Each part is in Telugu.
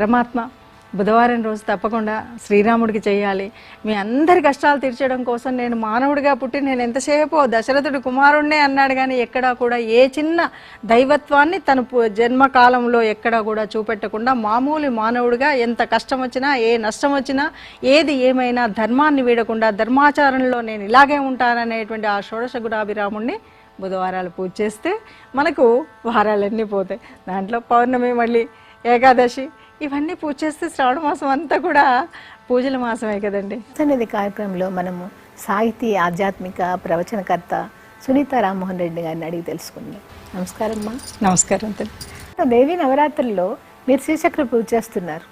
పరమాత్మ బుధవారం రోజు తప్పకుండా శ్రీరాముడికి చేయాలి. మీ అందరి కష్టాలు తీర్చడం కోసం నేను మానవుడిగా పుట్టి నేను ఎంతసేపు దశరథుడి కుమారుణ్ణే అన్నాడు, కానీ ఎక్కడా కూడా ఏ చిన్న దైవత్వాన్ని తన జన్మకాలంలో ఎక్కడా కూడా చూపెట్టకుండా మామూలు మానవుడిగా ఎంత కష్టం వచ్చినా ఏ నష్టం వచ్చినా ఏది ఏమైనా ధర్మాన్ని వీడకుండా ధర్మాచారంలో నేను ఇలాగే ఉంటాననేటువంటి ఆ షోడశ గుణాభిరాముణ్ణి బుధవారాలు పూజ చేస్తే మనకు వారాలన్నీ పోతాయి. దాంట్లో పౌర్ణమి, మళ్ళీ ఏకాదశి ఇవన్నీ పూజ చేస్తే శ్రావణ మాసం అంతా కూడా పూజల మాసమే కదండి. అనేది కార్యక్రమంలో మనము సాహితీ ఆధ్యాత్మిక ప్రవచనకర్త సునీత రామ్మోహన్ రెడ్డి గారిని అడిగి తెలుసుకుందాం. నమస్కారం అమ్మా. నమస్కారం. దేవి నవరాత్రుల్లో మీరు శ్రీచక్ర పూజ చేస్తున్నారు.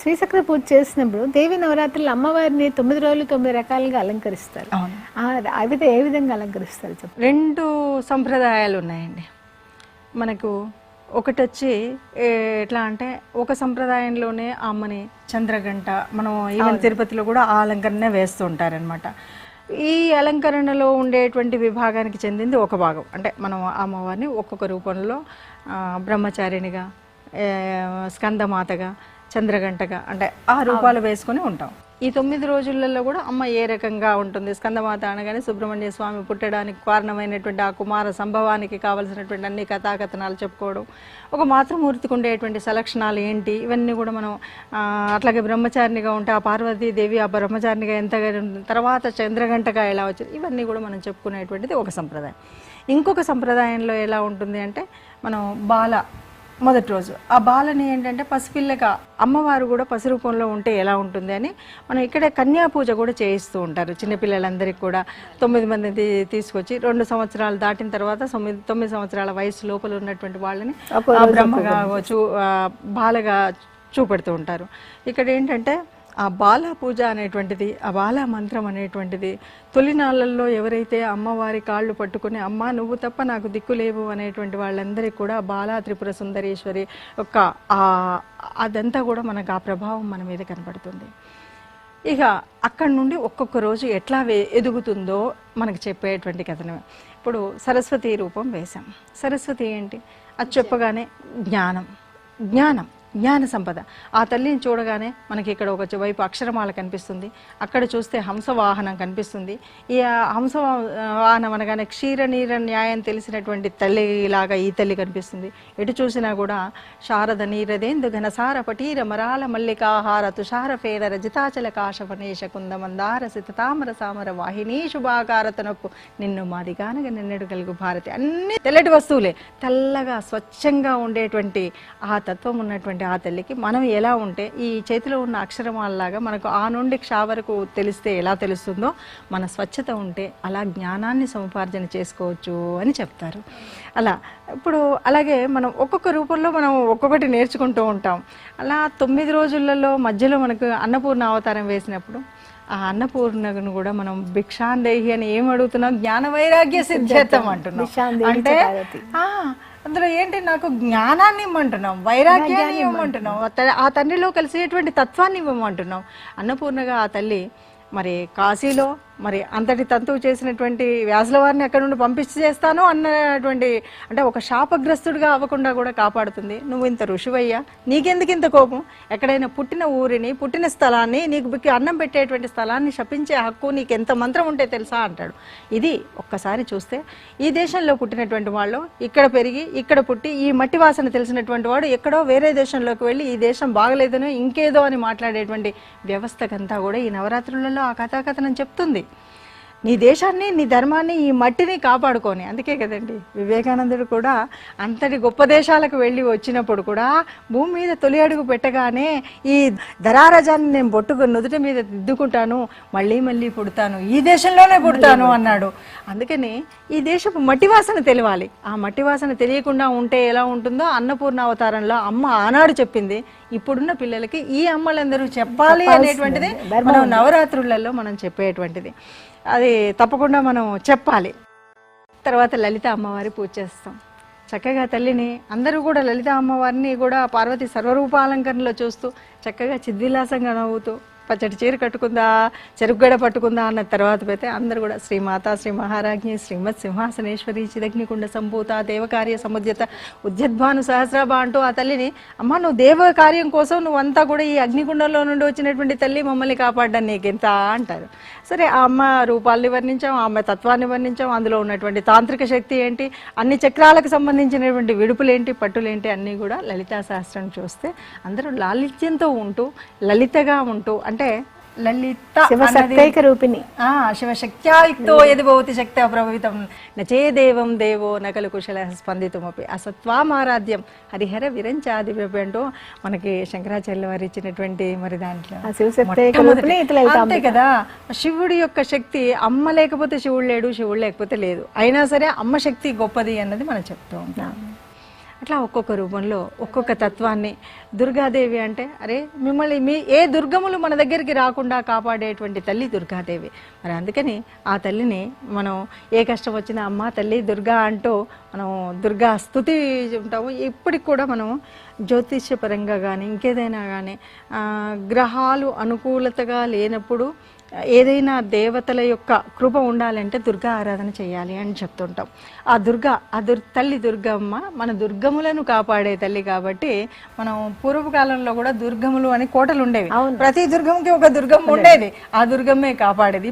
శ్రీచక్ర పూజ చేసినప్పుడు దేవి నవరాత్రులు అమ్మవారిని 9 రోజులు 9 రకాలుగా అలంకరిస్తారు. అవి ఏ విధంగా అలంకరిస్తారు చెప్పండి. 2 సంప్రదాయాలు ఉన్నాయండి మనకు. ఒకటి వచ్చి ఎట్లా అంటే ఒక సంప్రదాయంలోనే అమ్మని చంద్రగంట, మనం ఈవెన్ తిరుపతిలో కూడా ఆ అలంకరణ వేస్తూ ఉంటారనమాట. ఈ అలంకరణలో ఉండేటువంటి విభాగానికి చెందింది ఒక భాగం. అంటే మనం అమ్మవారిని ఒక్కొక్క రూపంలో బ్రహ్మచారిణిగా, స్కందమాతగా, చంద్రగంటగా అంటే ఆ రూపాలు వేసుకొని ఉంటాం. ఈ 9 రోజులలో కూడా అమ్మ ఏ రకంగా ఉంటుంది. స్కందమాత అనగానే సుబ్రహ్మణ్య స్వామి పుట్టడానికి కారణమైనటువంటి ఆ కుమార సంభవానికి కావలసినటువంటి అన్ని కథాకథనాలు చెప్పుకోవడం, ఒక మాతృమూర్తికి ఉండేటువంటి సలక్షణాలు ఏంటి, ఇవన్నీ కూడా మనం అట్లాగే బ్రహ్మచారినిగా ఉంటే ఆ పార్వతీదేవి ఆ బ్రహ్మచారినిగా ఎంతగా తర్వాత చంద్రగంటగా ఎలా వచ్చింది, ఇవన్నీ కూడా మనం చెప్పుకునేటువంటిది ఒక సంప్రదాయం. ఇంకొక సంప్రదాయంలో ఎలా ఉంటుంది అంటే మనం మొదటి రోజు ఆ బాలని ఏంటంటే పసిపిల్లగా అమ్మవారు కూడా పసి రూపంలో ఉంటే ఎలా ఉంటుంది అని మనం ఇక్కడే కన్యా పూజ కూడా చేయిస్తూ ఉంటారు. చిన్నపిల్లలందరికీ కూడా 9 మందిని తీసుకొచ్చి 2 సంవత్సరాలు దాటిన తర్వాత 9 సంవత్సరాల వయసు లోపల ఉన్నటువంటి వాళ్ళని బ్రహ్మగా బాలగా చూపెడుతూ ఉంటారు. ఇక్కడ ఏంటంటే ఆ బాలా పూజ అనేటువంటిది, ఆ బాలా మంత్రం అనేటువంటిది తొలినాళ్ళల్లో ఎవరైతే అమ్మవారి కాళ్ళు పట్టుకుని అమ్మ నువ్వు తప్ప నాకు దిక్కు లేవు అనేటువంటి వాళ్ళందరికీ కూడా బాలా త్రిపుర సుందరేశ్వరి యొక్క అదంతా కూడా మనకు ఆ ప్రభావం మన మీద కనపడుతుంది. ఇక అక్కడి నుండి ఒక్కొక్క రోజు ఎట్లా ఎదుగుతుందో మనకు చెప్పేటువంటి కథనం. ఇప్పుడు సరస్వతి రూపం వేశాం. సరస్వతి ఏంటి అది చెప్పగానే జ్ఞాన సంపద. ఆ తల్లిని చూడగానే మనకి ఇక్కడ ఒక వైపు అక్షరమాల కనిపిస్తుంది, అక్కడ చూస్తే హంసవాహనం కనిపిస్తుంది. ఈ హంసవాహనం అనగానే క్షీర నీర న్యాయం తెలిసినటువంటి తల్లిలాగా ఈ తల్లి కనిపిస్తుంది. ఎటు చూసినా కూడా శారద నీరదేందు ఘనసార పటీర మరాల మల్లికాహార తుషార ఫేర రజితాచల కాశవనేశ కుంద మందార సిత తామర సామర వాహినీ శుభాకార తనొప్పు నిన్ను మాదిగానగా నిన్నెడు కలుగు భారతి. అన్ని తెల్లటి వస్తువులే, తెల్లగా స్వచ్ఛంగా ఉండేటువంటి ఆ తత్వం ఉన్నటువంటి ఆ తల్లికి మనం ఎలా ఉంటే ఈ చేతిలో ఉన్న అక్షరమాలలాగా మనకు ఆ నుండి క్ష వరకు తెలిస్తే ఎలా తెలుస్తుందో మన స్వచ్ఛత ఉంటే అలా జ్ఞానాన్ని సముపార్జన చేసుకోవచ్చు అని చెప్తారు. అలా ఇప్పుడు అలాగే మనం ఒక్కొక్క రూపంలో మనం ఒక్కొక్కటి నేర్చుకుంటూ ఉంటాం. అలా 9 రోజులలో మధ్యలో మనకు అన్నపూర్ణ అవతారం వేసినప్పుడు ఆ అన్నపూర్ణను కూడా మనం భిక్షాందేహి అని ఏం అడుగుతున్నాం, జ్ఞాన వైరాగ్య సిద్ధార్థం అంటున్నాం. అంటే అందులో ఏంటి నాకు జ్ఞానాన్ని ఇవ్వమంటున్నాం, వైరాగ్యాన్ని ఇవ్వమంటున్నాం, ఆ తండ్రిలో కలిసేటువంటి తత్వాన్ని ఇవ్వమంటున్నాం. అన్నపూర్ణగా ఆ తల్లి మరి కాశీలో మరి అంతటి తంతువు చేసినటువంటి వ్యాసుల వారిని అక్కడ నుండి పంపించి చేస్తాను అన్నటువంటి అంటే ఒక శాపగ్రస్తుడిగా అవ్వకుండా కూడా కాపాడుతుంది. నువ్వు ఇంత ఋషివయ్యా, నీకెందుకు ఇంత కోపం, ఎక్కడైనా పుట్టిన ఊరిని పుట్టిన స్థలాన్ని నీకు అన్నం పెట్టేటువంటి స్థలాన్ని శపించే హక్కు నీకు ఎంత మంత్రం ఉంటే తెలుసా అంటాడు. ఇది ఒక్కసారి చూస్తే ఈ దేశంలో పుట్టినటువంటి వాళ్ళు ఇక్కడ పెరిగి ఇక్కడ పుట్టి ఈ మట్టి వాసన తెలిసినటువంటి వాడు ఎక్కడో వేరే దేశంలోకి వెళ్ళి ఈ దేశం బాగలేదనో ఇంకేదో అని మాట్లాడేటువంటి వ్యవస్థకంతా కూడా ఈ నవరాత్రులలో ఆ కథాకథనం చెప్తుంది. నీ దేశాన్ని నీ ధర్మాన్ని ఈ మట్టిని కాపాడుకొని. అందుకే కదండి వివేకానందుడు కూడా అంతటి గొప్ప దేశాలకు వెళ్ళి వచ్చినప్పుడు కూడా భూమి మీద తొలి అడుగు పెట్టగానే ఈ ధరారజాన్ని నేను నుదుటి మీద దిద్దుకుంటాను, మళ్ళీ మళ్ళీ పుడతాను, ఈ దేశంలోనే పుడతాను అన్నాడు. అందుకని ఈ దేశపు మట్టి వాసన తెలియాలి. ఆ మట్టి వాసన తెలియకుండా ఉంటే ఎలా ఉంటుందో అన్నపూర్ణ అవతారంలో అమ్మ ఆనాడు చెప్పింది. ఇప్పుడున్న పిల్లలకి ఈ అమ్మలందరూ చెప్పాలి అనేటువంటిది మనం నవరాత్రులలో మనం చెప్పేటువంటిది. అది తప్పకుండా మనం చెప్పాలి. తర్వాత లలిత అమ్మవారి పూజ చేస్తాం. చక్కగా తల్లిని అందరూ కూడా లలిత అమ్మవారిని కూడా పార్వతి సర్వరూపాలంకరణలో చూస్తూ చక్కగా చిద్విలాసంగా నవ్వుతూ పచ్చడి చీర కట్టుకుందా, చెరుకుగడ పట్టుకుందా అన్న తర్వాత పోతే అందరూ కూడా శ్రీమాత శ్రీ మహారాజ్ఞి శ్రీమత్ సింహాసనేశ్వరి చిదగ్నికుండ సంభూత దేవకార్య సముద్యత ఉద్యద్భాను సహస్రాభ అంటూ ఆ తల్లిని, అమ్మ నువ్వు దేవ కార్యం కోసం నువ్వంతా కూడా ఈ అగ్నికుండంలో నుండి వచ్చినటువంటి తల్లి మమ్మల్ని కాపాడ్డాను నీకెంత అంటారు. సరే ఆ అమ్మ రూపాలని వర్ణించాం, ఆమె తత్వాన్ని వర్ణించాం, అందులో ఉన్నటువంటి తాంత్రిక శక్తి ఏంటి, అన్ని చక్రాలకు సంబంధించినటువంటి విడుపులేంటి పట్టులేంటి అన్నీ కూడా లలితా శాస్త్రం చూస్తే అందరూ లాలిత్యంతో ఉంటూ లలితగా ఉంటూ, అంటే లలిత శివశక్తైక రూపిణి, శివశక్త్యాయుక్తో యది భవతి శక్త్యా ప్రభవితం నచేదేవం దేవో నకలు కుశల స్పందితుమపి అసత్వామారాధ్యం హరిహర విరంచాది అంటూ మనకి శంకరాచార్యుల వారు ఇచ్చినటువంటి మరి దాంట్లో అంతే కదా. శివుడి యొక్క శక్తి అమ్మ లేకపోతే శివుడు లేడు, శివుడు లేకపోతే లేదు, అయినా సరే అమ్మ శక్తి గొప్పది అన్నది మనం చెప్తూ ఉంటాం. అట్లా ఒక్కొక్క రూపంలో ఒక్కొక్క తత్వాన్ని, దుర్గాదేవి అంటే అరే మిమ్మల్ని ఏ దుర్గములు మన దగ్గరికి రాకుండా కాపాడేటువంటి తల్లి దుర్గాదేవి. మరి అందుకని ఆ తల్లిని మనం ఏ కష్టం వచ్చినా అమ్మ తల్లి దుర్గా అంటూ మనం దుర్గా స్తుతి ఉంటాము. ఇప్పటికి కూడా మనం జ్యోతిష్యపరంగా కానీ ఇంకేదైనా కానీ గ్రహాలు అనుకూలతగా లేనప్పుడు ఏదైనా దేవతల యొక్క కృప ఉండాలంటే దుర్గా ఆరాధన చేయాలి అని చెప్తుంటాం. ఆ దుర్గా తల్లి దుర్గమ్మ మన దుర్గములను కాపాడే తల్లి కాబట్టి మనం పూర్వకాలంలో కూడా దుర్గములు అని కోటలు ఉండేవి, ప్రతి దుర్గంకి ఒక దుర్గమ్మ ఉండేది, ఆ దుర్గమ్మే కాపాడేది.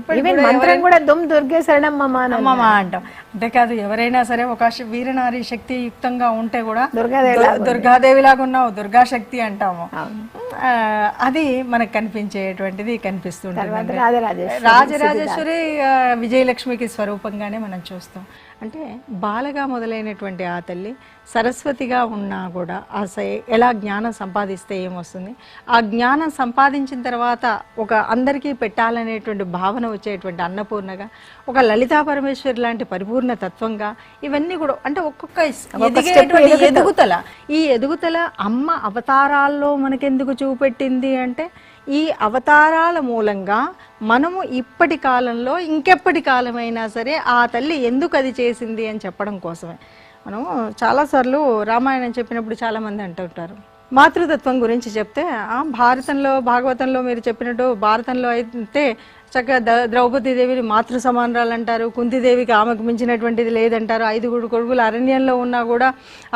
అమ్మమ్మ అంటాం. అంతేకాదు ఎవరైనా సరే ఒక వీరనారి శక్తి యుక్తంగా ఉంటే కూడా దుర్గాదేవి లాగా ఉన్నావు దుర్గా శక్తి అంటాము. అది మనకు కనిపించేటువంటిది కనిపిస్తుంటుంది. రాజరాజేశ్వరి విజయలక్ష్మికి స్వరూపంగానే మనం చూస్తాం. అంటే బాలగా మొదలైనటువంటి ఆ తల్లి సరస్వతిగా ఉన్నా కూడా ఎలా జ్ఞానం సంపాదిస్తే ఏమొస్తుంది, ఆ జ్ఞానం సంపాదించిన తర్వాత ఒక అందరికీ పెట్టాలనేటువంటి భావన వచ్చేటువంటి అన్నపూర్ణగా, ఒక లలితా పరమేశ్వరి లాంటి పరిపూర్ణ తత్వంగా, ఇవన్నీ కూడా అంటే ఒక్కొక్క ఎదుగుదల. ఈ ఎదుగుదల అమ్మ అవతారాల్లో మనకెందుకు చూపెట్టింది అంటే ఈ అవతారాల మూలంగా మనము ఇప్పటి కాలంలో ఇంకెప్పటి కాలమైనా సరే ఆ తల్లి ఎందుకు అది చేసింది అని చెప్పడం కోసమే. మనం చాలాసార్లు రామాయణం చెప్పినప్పుడు చాలామంది అంటుంటారు మాతృతత్వం గురించి చెప్తే, భారతంలో భాగవతంలో మీరు చెప్పినట్టు భారతంలో అయితే చక్కగా ద్రౌపదీదేవిని మాతృ సమానరాలు అంటారు, కుంతిదేవికి ఆమెకు మించినటువంటిది లేదంటారు, 5 కొడుకులు అరణ్యంలో ఉన్నా కూడా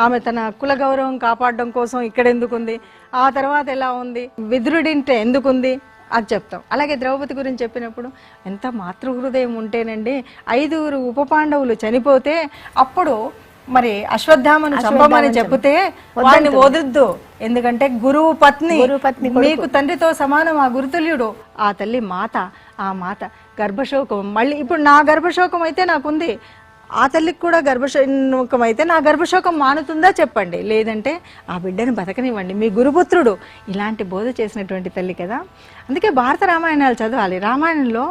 ఆమె తన కుల గౌరవం కాపాడడం కోసం ఇక్కడ ఎందుకుంది, ఆ తర్వాత ఎలా ఉంది, విదురుడింటే ఎందుకుంది అది చెప్తాం. అలాగే ద్రౌపది గురించి చెప్పినప్పుడు ఎంత మాతృహృదయం ఉంటేనండి 5 ఉప పాండవులు చనిపోతే అప్పుడు మరి అశ్వత్థామను చంపమని చెప్తే వాడిని వదొద్దు, ఎందుకంటే గురువు పత్ని మీకు తండ్రితో సమానం ఆ గురుతుల్యుడు, ఆ తల్లి మాత, ఆ మాత గర్భశోకం. మళ్ళీ ఇప్పుడు నా గర్భశోకం అయితే నాకుంది, ఆ తల్లికి కూడా గర్భశోకం అయితే నా గర్భశోకం మానుతుందా చెప్పండి, లేదంటే ఆ బిడ్డని బతకనివ్వండి, మీ గురుపుత్రుడు. ఇలాంటి బోధ చేసినటువంటి తల్లి కదా. అందుకే భారత రామాయణాలు చదవాలి. రామాయణంలో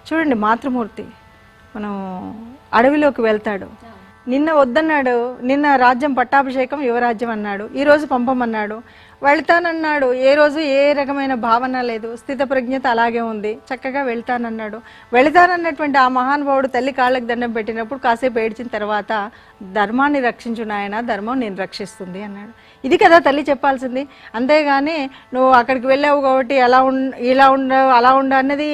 చూడండి మాతృమూర్తి మనం అడవిలోకి వెళ్తాడు, నిన్న వద్దన్నాడు, నిన్న రాజ్యం పట్టాభిషేకం యువరాజ్యం అన్నాడు, ఈరోజు పంపమన్నాడు, వెళ్తానన్నాడు, ఏ రోజు ఏ రకమైన భావన లేదు, స్థితప్రజ్ఞత అలాగే ఉంది, చక్కగా వెళ్తానన్నాడు. వెళతానన్నటువంటి ఆ మహానుభావుడు తల్లి కాళ్ళకి దండం పెట్టినప్పుడు కాసేపు ఏడ్చిన తర్వాత ధర్మాన్ని రక్షించు నాయన, ధర్మం నేను రక్షిస్తుంది అన్నాడు. ఇది కదా తల్లి చెప్పాల్సింది. అంతేగాని నువ్వు అక్కడికి వెళ్ళావు కాబట్టి ఇలా ఉండవు అలా ఉండ అన్నది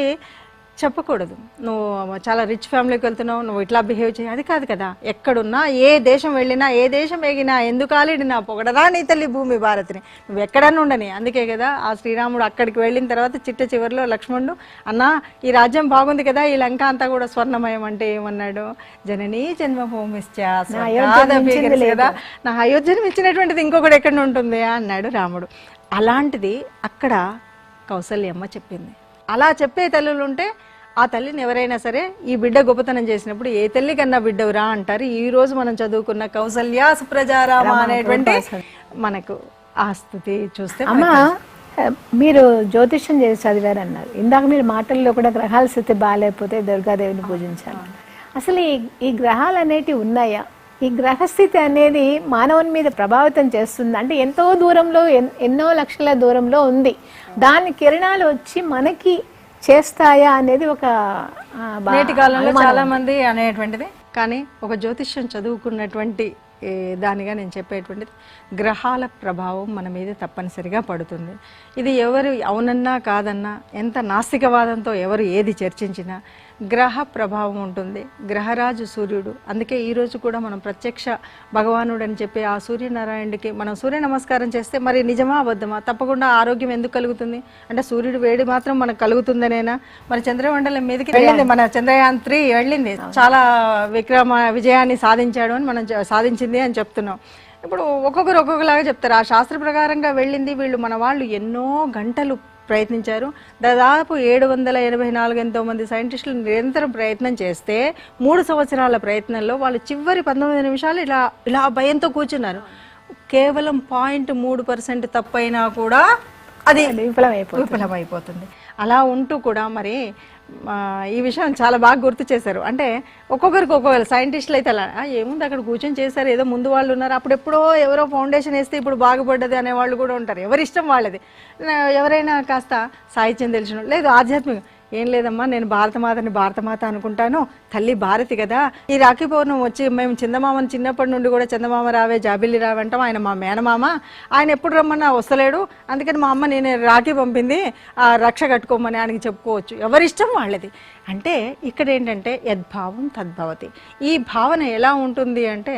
చెప్పకూడదు. నువ్వు చాలా రిచ్ ఫ్యామిలీకి వెళ్తున్నావు, నువ్వు ఇట్లా బిహేవ్ చేయి, అది కాదు కదా. ఎక్కడున్నా ఏ దేశం వెళ్ళినా ఏ దేశం ఎగినా ఎందుకు ఆలిడినా పొగడరా నీ తల్లి భూమి భారతిని, నువ్వు ఎక్కడన్నా ఉండని. అందుకే కదా ఆ శ్రీరాముడు అక్కడికి వెళ్ళిన తర్వాత చివరిలో లక్ష్మణుడు అన్నా ఈ రాజ్యం బాగుంది కదా, ఈ లంక అంతా కూడా స్వర్ణమయం అంటే ఏమన్నాడు, జననీ జన్మభూమిశ్చ కదా, నా అయోధ్యను ఇచ్చినటువంటిది ఇంకొకటి ఎక్కడ ఉంటుంది అన్నాడు రాముడు. అలాంటిది అక్కడ కౌసల్యమ్మ చెప్పింది. అలా చెప్పే తల్లులు ఉంటే ఆ తల్లిని ఎవరైనా సరే ఈ బిడ్డ గొప్పతనం చేసినప్పుడు ఏ తల్లి కన్నా బిడ్డవురా అంటారు. ఈ రోజు మనం చదువుకున్న కౌసల్య సుప్రజారామ అనేటువంటి మనకు ఆ స్థితి చూస్తే. అమ్మా మీరు జ్యోతిష్యం చేసి చదివారు అన్నారు, ఇందాక మీరు మాటల్లో కూడా గ్రహాల స్థితి బాగాలేకపోతే దుర్గాదేవిని పూజించాలి. అసలు ఈ గ్రహాలు అనేటివి ఉన్నాయా? ఈ గ్రహస్థితి అనేది మానవుని మీద ప్రభావితం చేస్తుంది అంటే ఎంతో దూరంలో ఎన్నో లక్షల దూరంలో ఉంది, దాని కిరణాలు వచ్చి మనకి చేస్తాయా అనేది ఒక నేటి కాలంలో చాలా మంది అనేటువంటిది. కానీ ఒక జ్యోతిష్యం చదువుకున్నటువంటి దానిగా నేను చెప్పేటువంటిది గ్రహాల ప్రభావం మన మీద తప్పనిసరిగా పడుతుంది. ఇది ఎవరు అవునన్నా కాదన్నా, ఎంత నాస్తికవాదంతో ఎవరు ఏది చర్చించినా గ్రహ ప్రభావం ఉంటుంది. గ్రహరాజు సూర్యుడు. అందుకే ఈరోజు కూడా మనం ప్రత్యక్ష భగవానుడు అని చెప్పి ఆ సూర్యనారాయణుడికి మనం సూర్య నమస్కారం చేస్తే మరి నిజమా అబద్ధమా? తప్పకుండా ఆరోగ్యం ఎందుకు కలుగుతుంది అంటే సూర్యుడు వేడి మాత్రం మనకు కలుగుతుందనేనా? మరి చంద్రమండలం మీదకి వెళ్ళింది, మన చంద్రయాన్ 3 వెళ్ళింది, చాలా విజయాన్ని సాధించాడు అని మనం సాధించింది అని చెప్తున్నాం. ఇప్పుడు ఒక్కొక్కరు ఒక్కొక్కలాగా చెప్తారు. ఆ శాస్త్ర ప్రకారంగా వెళ్ళింది. వీళ్ళు మన వాళ్ళు ఎన్నో గంటలు ప్రయత్నించారు. దాదాపు 784 ఎంతో మంది సైంటిస్టులు నిరంతరం ప్రయత్నం చేస్తే 3 సంవత్సరాల ప్రయత్నంలో వాళ్ళు చివరి 19 నిమిషాలు ఇలా భయంతో కూర్చున్నారు. కేవలం 0.3% తప్పైనా కూడా అది విఫలమైపోతుంది. అలా ఉంటూ కూడా మరి ఈ విషయం చాలా బాగా గుర్తు చేశారు. అంటే ఒక్కొక్కరికి ఒక్కొక్కరు సైంటిస్టులు అయితే అలా ఏముంది అక్కడ కూర్చొని చేశారు, ఏదో ముందు వాళ్ళు ఉన్నారు, అప్పుడెప్పుడో ఎవరో ఫౌండేషన్ వేస్తే ఇప్పుడు బాగుపడ్డది అనే వాళ్ళు కూడా ఉంటారు. ఎవరి ఇష్టం వాళ్ళది. ఎవరైనా కాస్త సాహిత్యం తెలిసిన లేదు, ఆధ్యాత్మిక ఏం లేదమ్మా, నేను భారతమాత అనుకుంటాను, తల్లి భారతి కదా. ఈ రాఖీ పౌర్ణం వచ్చి మేము చందమామని చిన్నప్పటి నుండి కూడా చందమామ రావే జాబిల్లి రావంటాం. ఆయన మా మేనమామ, ఆయన ఎప్పుడు రమ్మన్నా వస్తలేడు, అందుకని మా అమ్మ నేను రాఖీ పంపింది ఆ రక్ష కట్టుకోమని ఆయనకి చెప్పుకోవచ్చు. ఎవరిష్టం వాళ్ళది. అంటే ఇక్కడ ఏంటంటే యద్భావం తద్భవతి. ఈ భావన ఎలా ఉంటుంది అంటే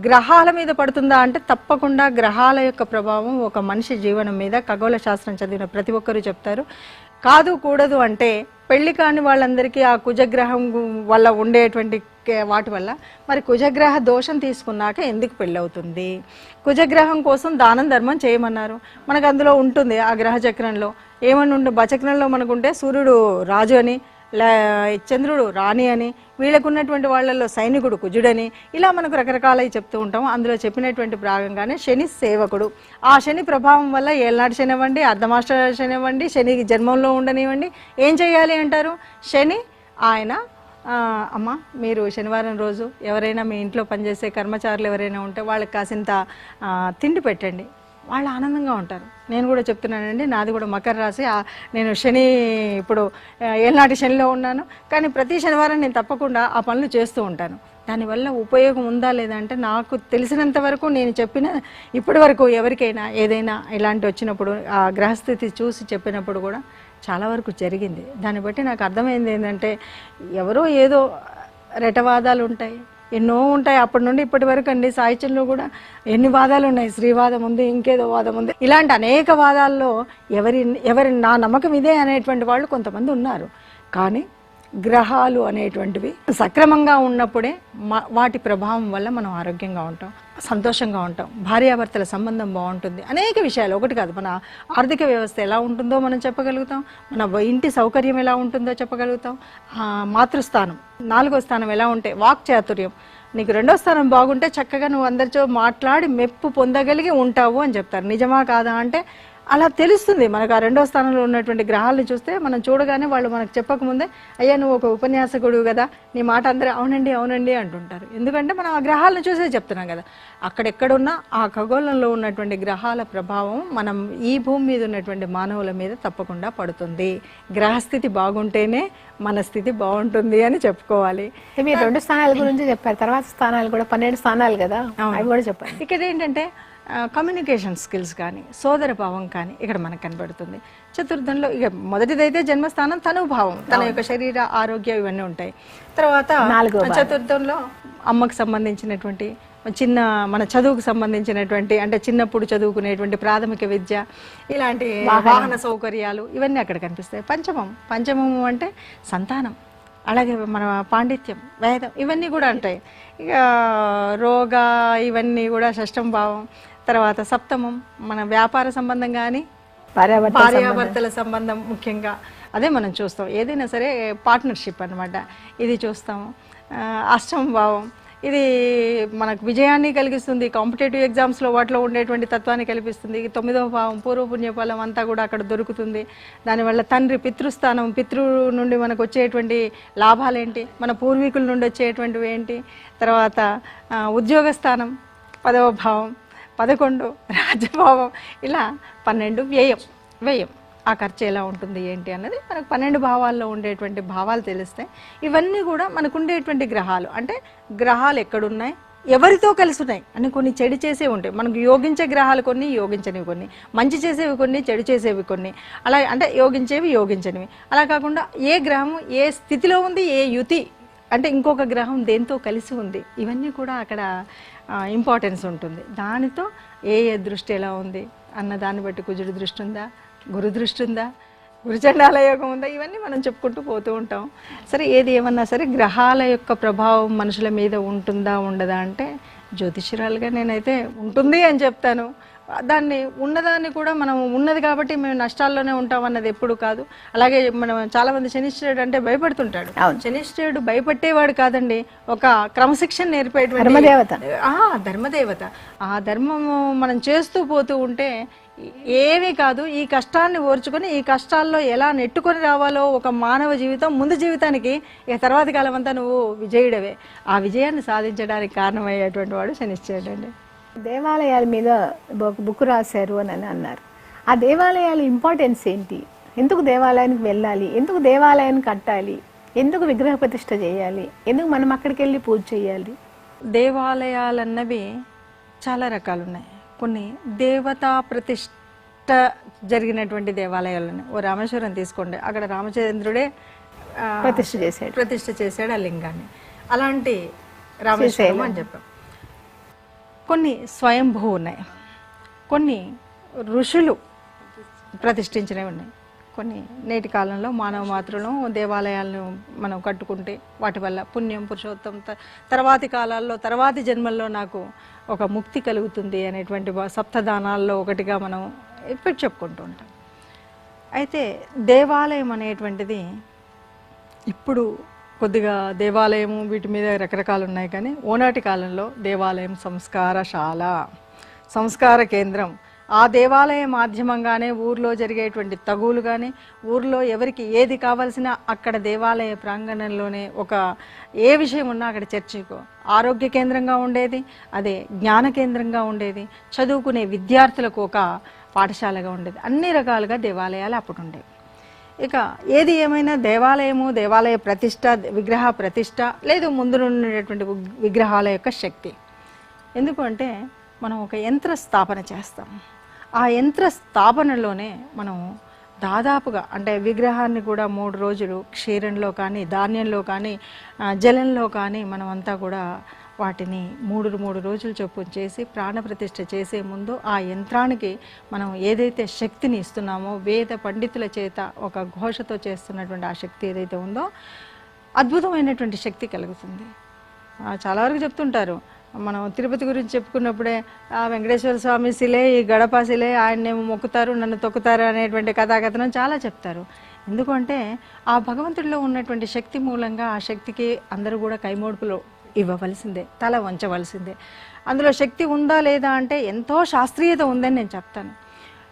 గ్రహాల మీద పడుతుందా అంటే తప్పకుండా గ్రహాల యొక్క ప్రభావం ఒక మనిషి జీవనం మీద ఖగోళ శాస్త్రం చదివిన ప్రతి ఒక్కరూ చెప్తారు. కాదు కూడదు అంటే పెళ్లి కాని వాళ్ళందరికీ ఆ కుజగ్రహం వల్ల ఉండేటువంటి వాటి వల్ల మరి కుజగ్రహ దోషం తీసుకున్నాక ఎందుకు పెళ్ళవుతుంది? కుజగ్రహం కోసం దానం ధర్మం చేయమన్నారు. మనకు అందులో ఉంటుంది ఆ గ్రహ చక్రంలో ఏమని ఉండే బచక్రంలో మనకుంటే సూర్యుడు రాజు అని, చంద్రుడు రాణి అని, వీళ్ళకున్నటువంటి వాళ్ళల్లో సైనికుడు కుజుడని, ఇలా మనకు రకరకాలవి చెప్తూ ఉంటాం. అందులో చెప్పినటువంటి భాగంగానే శని సేవకుడు. ఆ శని ప్రభావం వల్ల ఏళ్ళనాటి శని అవ్వండి, అర్ధమాష్ట శని అవ్వండి, శని జన్మంలో ఉండనివ్వండి, ఏం చేయాలి అంటారు? శని ఆయన అమ్మ మీరు శనివారం రోజు ఎవరైనా మీ ఇంట్లో పనిచేసే కర్మచారులు ఎవరైనా ఉంటే వాళ్ళకి కాసింత తిండి పెట్టండి, వాళ్ళు ఆనందంగా ఉంటారు. నేను కూడా చెప్తున్నానండి, నాది కూడా మకర రాశి. నేను శని ఇప్పుడు ఏళ్ళనాటి శనిలో ఉన్నాను, కానీ ప్రతి శనివారం నేను తప్పకుండా ఆ పనులు చేస్తూ ఉంటాను. దానివల్ల ఉపయోగం ఉందా లేదా అంటే నాకు తెలిసినంత వరకు నేను చెప్పిన ఇప్పటి వరకు ఎవరికైనా ఏదైనా ఇలాంటి వచ్చినప్పుడు ఆ గ్రహస్థితి చూసి చెప్పినప్పుడు కూడా చాలా వరకు జరిగింది. దాన్ని బట్టి నాకు అర్థమైంది ఏంటంటే ఎవరో ఏదో రెటవాదాలు ఉంటాయి, ఎన్నో ఉంటాయి. అప్పటి నుండి ఇప్పటి వరకు అండి సాహిత్యంలో కూడా ఎన్ని వాదాలు ఉన్నాయి. శ్రీవాదం ఉంది, ఇంకేదో వాదం ఉంది, ఇలాంటి అనేక వాదాల్లో ఎవరి నా నమ్మకం ఇదే అనేటువంటి వాళ్ళు కొంతమంది ఉన్నారు. కానీ గ్రహాలు అనేటువంటివి సక్రమంగా ఉన్నప్పుడే వాటి ప్రభావం వల్ల మనం ఆరోగ్యంగా ఉంటాం, సంతోషంగా ఉంటాం, భార్యాభర్తల సంబంధం బాగుంటుంది. అనేక విషయాలు ఒకటి కాదు, మన ఆర్థిక వ్యవస్థ ఎలా ఉంటుందో మనం చెప్పగలుగుతాం, మన ఇంటి సౌకర్యం ఎలా ఉంటుందో చెప్పగలుగుతాం, మాతృస్థానం 4వ స్థానం ఎలా ఉంటే వాక్ చాతుర్యం, నీకు 2వ స్థానం బాగుంటే చక్కగా నువ్వు అందరితో మాట్లాడి మెప్పు పొందగలిగి ఉంటావు అని చెప్తారు. నిజమా కాదా అంటే అలా తెలుస్తుంది మనకు. ఆ 2వ స్థానంలో ఉన్నటువంటి గ్రహాలను చూస్తే మనం చూడగానే వాళ్ళు మనకు చెప్పకముందే అయ్యా నువ్వు ఒక ఉపన్యాసకుడు కదా, నీ మాట అందరూ అవునండి అవునండి అంటుంటారు. ఎందుకంటే మనం ఆ గ్రహాలను చూసే చెప్తున్నాం కదా. అక్కడెక్కడున్నా ఆ ఖగోళంలో ఉన్నటువంటి గ్రహాల ప్రభావం మనం ఈ భూమి మీద ఉన్నటువంటి మానవుల మీద తప్పకుండా పడుతుంది. గ్రహస్థితి బాగుంటేనే మన స్థితి బాగుంటుంది అని చెప్పుకోవాలి. మీరు 2 స్థానాల గురించి చెప్పారు, తర్వాత స్థానాలు కూడా 12 స్థానాలు కదా, అవి కూడా చెప్పండి. ఇక్కడ ఏంటంటే కమ్యూనికేషన్ స్కిల్స్ కానీ సోదర భావం కానీ ఇక్కడ మనకు కనబడుతుంది. చతుర్థంలో ఇక మొదటిదైతే జన్మస్థానం తనుభావం, తన యొక్క శరీర ఆరోగ్యం ఇవన్నీ ఉంటాయి. తర్వాత చతుర్థంలో అమ్మకు సంబంధించినటువంటి మన చదువుకు సంబంధించినటువంటి అంటే చిన్నప్పుడు చదువుకునేటువంటి ప్రాథమిక విద్య, ఇలాంటి వాహన సౌకర్యాలు ఇవన్నీ అక్కడ కనిపిస్తాయి. పంచమం అంటే సంతానం, అలాగే మన పాండిత్యం, వేదం ఇవన్నీ కూడా ఉంటాయి. ఇక రోగ ఇవన్నీ కూడా షష్టం భావం. తర్వాత సప్తమం మన వ్యాపార సంబంధం కానీ భార్యాభర్తల సంబంధం, ముఖ్యంగా అదే మనం చూస్తాం. ఏదైనా సరే పార్ట్నర్షిప్ అన్నమాట, ఇది చూస్తాము. అష్టమ భావం ఇది మనకు విజయాన్ని కలిగిస్తుంది, కాంపిటేటివ్ ఎగ్జామ్స్లో వాటిలో ఉండేటువంటి తత్వాన్ని కల్పిస్తుంది. 9వ భావం పూర్వపుణ్యఫలం అంతా కూడా అక్కడ దొరుకుతుంది. దానివల్ల తండ్రి పితృస్థానం, పితృ నుండి మనకు వచ్చేటువంటి లాభాలు ఏంటి, మన పూర్వీకుల నుండి వచ్చేటువంటివి ఏంటి. తర్వాత ఉద్యోగస్థానం 10వ భావం, 11 రాజ్యభావం, ఇలా 12 వ్యయం ఆ ఖర్చు ఎలా ఉంటుంది ఏంటి అన్నది మనకు 12 భావాల్లో ఉండేటువంటి భావాలు తెలుస్తాయి. ఇవన్నీ కూడా మనకు ఉండేటువంటి గ్రహాలు. అంటే గ్రహాలు ఎక్కడున్నాయి, ఎవరితో కలిసి ఉన్నాయి అని కొన్ని చెడు చేసేవి ఉంటాయి. మనకు యోగించే గ్రహాలు కొన్ని, యోగించనివి కొన్ని, మంచి చేసేవి కొన్ని, చెడు చేసేవి కొన్ని, అలా అంటే యోగించేవి యోగించనివి. అలా కాకుండా ఏ గ్రహం ఏ స్థితిలో ఉంది, ఏ యుతి అంటే ఇంకొక గ్రహం దేంతో కలిసి ఉంది, ఇవన్నీ కూడా అక్కడ ఇంపార్టెన్స్ ఉంటుంది. దానితో ఏ దృష్టి ఎలా ఉంది అన్న దాన్ని బట్టి కుజుడు దృష్టి ఉందా, గురు దృష్టి ఉందా, గురుచండాల యోగం ఉందా, ఇవన్నీ మనం చెప్పుకుంటూ పోతూ ఉంటాం. సరే ఏది ఏమన్నా సరే గ్రహాల యొక్క ప్రభావం మనుషుల మీద ఉంటుందా ఉండదా అంటే జ్యోతిష్యురాలుగా నేనైతే ఉంటుంది అని చెప్తాను. దాన్ని ఉన్నదాన్ని కూడా మనం ఉన్నది కాబట్టి మేము నష్టాల్లోనే ఉంటాం అన్నది ఎప్పుడు కాదు. అలాగే మనం చాలా మంది శనిశ్చరుడు అంటే భయపడుతుంటాడు. శనిశ్చరుడు భయపట్టేవాడు కాదండి, ఒక క్రమశిక్షణ నేర్పేటువంటి ధర్మదేవత. ఆ ధర్మము మనం చేస్తూ పోతూ ఉంటే ఏమీ కాదు, ఈ కష్టాన్ని ఓర్చుకొని ఈ కష్టాల్లో ఎలా నెట్టుకొని రావాలో ఒక మానవ జీవితం ముందు జీవితానికి ఇక తర్వాతి కాలం అంతా నువ్వు విజయుడవే. ఆ విజయాన్ని సాధించడానికి కారణమయ్యేటువంటి వాడు శనిశ్చరుడు అండి. దేవాలయాల మీద ఒక బుక్ రాశారు అని అన్నారు. ఆ దేవాలయాల ఇంపార్టెన్స్ ఏంటి? ఎందుకు దేవాలయానికి వెళ్ళాలి? ఎందుకు దేవాలయాన్ని కట్టాలి? ఎందుకు విగ్రహ ప్రతిష్ఠ చేయాలి? ఎందుకు మనం అక్కడికి వెళ్ళి పూజ చేయాలి? దేవాలయాలు అన్నవి చాలా రకాలు ఉన్నాయి. కొన్ని దేవతా ప్రతిష్ఠ జరిగినటువంటి దేవాలయాలు ఉన్నాయి. ఓ రామేశ్వరం తీసుకోండి, అక్కడ రామచంద్రుడే ప్రతిష్ఠ చేశాడు ఆ లింగాన్ని. అలాంటి రామేశ్వరం అని చెప్పాం. కొన్ని స్వయంభూ ఉన్నాయి, కొన్ని ఋషులు ప్రతిష్ఠించినవి ఉన్నాయి, కొన్ని నేటి కాలంలో మానవ మాత్రులను దేవాలయాలను మనం కట్టుకుంటే వాటి వల్ల పుణ్యం పురుషోత్తం తర్వాతి కాలాల్లో తర్వాతి జన్మల్లో నాకు ఒక ముక్తి కలుగుతుంది అనేటువంటి సప్తదానాల్లో ఒకటిగా మనం ఇప్పుడు చెప్పుకుంటూ ఉంటాం. అయితే దేవాలయం అనేటువంటిది ఇప్పుడు కొద్దిగా దేవాలయము వీటి మీద రకరకాలు ఉన్నాయి, కానీ ఓనాటి కాలంలో దేవాలయం సంస్కారశాల, సంస్కార కేంద్రం. ఆ దేవాలయ మాధ్యమంగానే ఊర్లో జరిగేటువంటి తగులు కానీ, ఊర్లో ఎవరికి ఏది కావాల్సినా అక్కడ దేవాలయ ప్రాంగణంలోనే ఒక ఏ విషయం ఉన్నా అక్కడ చర్చకు ఆరోగ్య కేంద్రంగా ఉండేది, అదే జ్ఞాన కేంద్రంగా ఉండేది, చదువుకునే విద్యార్థులకు ఒక పాఠశాలగా ఉండేది. అన్ని రకాలుగా దేవాలయాలు అప్పుడు ఉండేవి. ఇక ఏది ఏమైనా దేవాలయము, దేవాలయ ప్రతిష్ట, విగ్రహ ప్రతిష్ట, లేదు ముందు ఉండేటువంటి విగ్రహాల యొక్క శక్తి. ఎందుకంటే మనం ఒక యంత్ర స్థాపన చేస్తాం. ఆ యంత్ర స్థాపనలోనే మనం దాదాపుగా అంటే విగ్రహాన్ని కూడా 3 రోజులు క్షీరంలో కానీ, ధాన్యంలో కానీ, జలంలో కానీ మనం అంతా కూడా వాటిని 3 రోజులు చొప్పున చేసి ప్రాణప్రతిష్ఠ చేసే ముందు ఆ యంత్రానికి మనం ఏదైతే శక్తిని ఇస్తున్నామో, వేద పండితుల చేత ఒక ఘోషతో చేస్తున్నటువంటి ఆ శక్తి ఏదైతే ఉందో అద్భుతమైనటువంటి శక్తి కలుగుతుంది. చాలా వరకు చెప్తుంటారు, మనం తిరుపతి గురించి చెప్పుకున్నప్పుడే ఆ వెంకటేశ్వర స్వామి శిలే, ఈ గడప శిలే, ఆయన్నేమో మొక్కుతారు, నన్ను తొక్కుతారు అనేటువంటి కథాకథనం చాలా చెప్తారు. ఎందుకంటే ఆ భగవంతుడిలో ఉన్నటువంటి శక్తి మూలంగా ఆ శక్తికి అందరూ కూడా కైమోడుపులు ఇవ్వవలసిందే, తల వంచవలసిందే. అందులో శక్తి ఉందా లేదా అంటే ఎంతో శాస్త్రీయత ఉందని నేను చెప్తాను.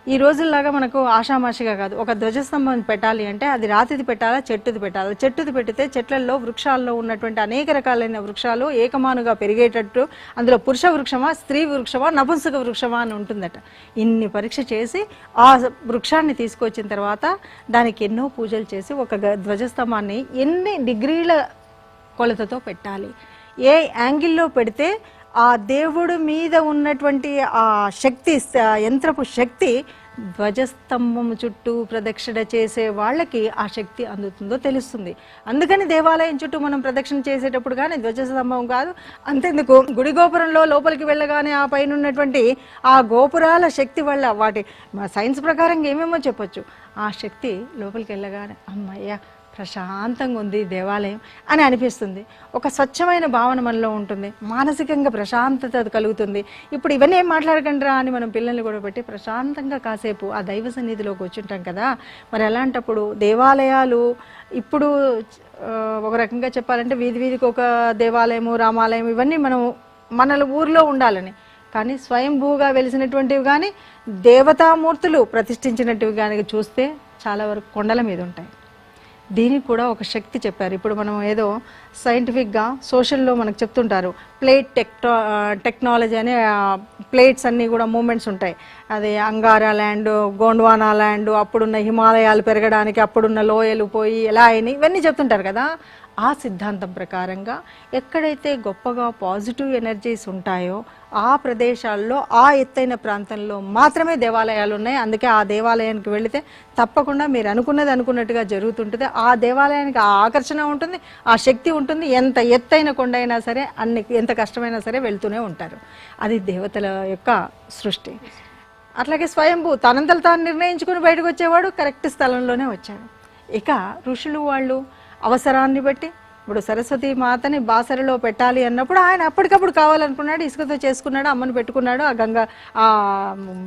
ఈ రోజుల్లాగా మనకు ఆషామాషిగా కాదు, ఒక ధ్వజస్తంభం పెట్టాలి అంటే అది రాతిది పెట్టాలా, చెట్టుది పెట్టాలా. చెట్టుది పెడితే చెట్లలో వృక్షాల్లో ఉన్నటువంటి అనేక రకాలైన వృక్షాలు ఏకమానుగా పెరిగేటట్టు అందులో పురుష వృక్షమా, స్త్రీ వృక్షమా, నపుంసక వృక్షమా అని ఉంటుందట. ఇన్ని పరీక్ష చేసి ఆ వృక్షాన్ని తీసుకొచ్చిన తర్వాత దానికి ఎన్నో పూజలు చేసి ఒక ధ్వజస్తంభాన్ని ఎన్ని డిగ్రీల కొలతతో పెట్టాలి, ఏ యాంగిల్లో పెడితే ఆ దేవుడి మీద ఉన్నటువంటి ఆ శక్తి, యంత్రపు శక్తి ధ్వజస్తంభం చుట్టూ ప్రదక్షిణ చేసే వాళ్ళకి ఆ శక్తి అందుతుందో తెలుస్తుంది. అందుకని దేవాలయం చుట్టూ మనం ప్రదక్షిణ చేసేటప్పుడు కానీ ధ్వజస్తంభం కాదు, అంతేందుకు గుడి గోపురంలో లోపలికి వెళ్ళగానే ఆ పైన ఉన్నటువంటి ఆ గోపురాల శక్తి వల్ల వాటి సైన్స్ ప్రకారం ఏమేమో చెప్పొచ్చు, ఆ శక్తి లోపలికి వెళ్ళగానే అమ్మయ్య ప్రశాంతంగా ఉంది దేవాలయం అని అనిపిస్తుంది. ఒక స్వచ్ఛమైన భావన మనలో ఉంటుంది, మానసికంగా ప్రశాంతత కలుగుతుంది. ఇప్పుడు ఇవన్నీ ఏం మాట్లాడకండిరా అని మనం పిల్లల్ని కూడా పెట్టి ప్రశాంతంగా కాసేపు ఆ దైవ సన్నిధిలోకి వచ్చుంటాం కదా. మరి అలాంటప్పుడు దేవాలయాలు ఇప్పుడు ఒక రకంగా చెప్పాలంటే వీధి వీధికి ఒక దేవాలయము, రామాలయం, ఇవన్నీ మనం మన ఊర్లో ఉండాలని, కానీ స్వయంభూగా వెలిసినటువంటివి కానీ దేవతామూర్తులు ప్రతిష్ఠించినట్టువి కానీ చూస్తే చాలా వరకు కొండల మీద ఉంటాయి. దీనికి కూడా ఒక శక్తి చెప్పారు. ఇప్పుడు మనం ఏదో సైంటిఫిక్గా సోషల్లో మనకు చెప్తుంటారు, ప్లేట్ టెక్నాలజీ అనే ప్లేట్స్ అన్నీ కూడా మూమెంట్స్ ఉంటాయి. అదే అంగారా ల్యాండ్, గోండ్వానా ల్యాండ్, అప్పుడున్న హిమాలయాలు పెరగడానికి అప్పుడున్న లోయలు పోయి ఎలా అయినాయి, ఇవన్నీ చెప్తుంటారు కదా. ఆ సిద్ధాంతం ప్రకారంగా ఎక్కడైతే గొప్పగా పాజిటివ్ ఎనర్జీస్ ఉంటాయో ఆ ప్రదేశాల్లో ఆ ఎత్తైన ప్రాంతంలో మాత్రమే దేవాలయాలు ఉన్నాయి. అందుకే ఆ దేవాలయానికి వెళితే తప్పకుండా మీరు అనుకున్నది అనుకున్నట్టుగా జరుగుతుంటుంది. ఆ దేవాలయానికి ఆ ఆకర్షణ ఉంటుంది, ఆ శక్తి ఉంటుంది. ఎంత ఎత్తైన కొండ అయినా సరే, ఎంత కష్టమైనా సరే వెళ్తూనే ఉంటారు. అది దేవతల యొక్క సృష్టి. అట్లాగే స్వయంభూ తనంతలు తాను నిర్ణయించుకుని బయటకు వచ్చేవాడు, కరెక్ట్ స్థలంలోనే వచ్చాడు. ఇక ఋషులు వాళ్ళు అవసరాన్ని బట్టి, ఇప్పుడు సరస్వతి మాతని బాసరలో పెట్టాలి అన్నప్పుడు ఆయన అప్పటికప్పుడు కావాలనుకున్నాడు, ఇసుకతో చేసుకున్నాడు, అమ్మను పెట్టుకున్నాడు ఆ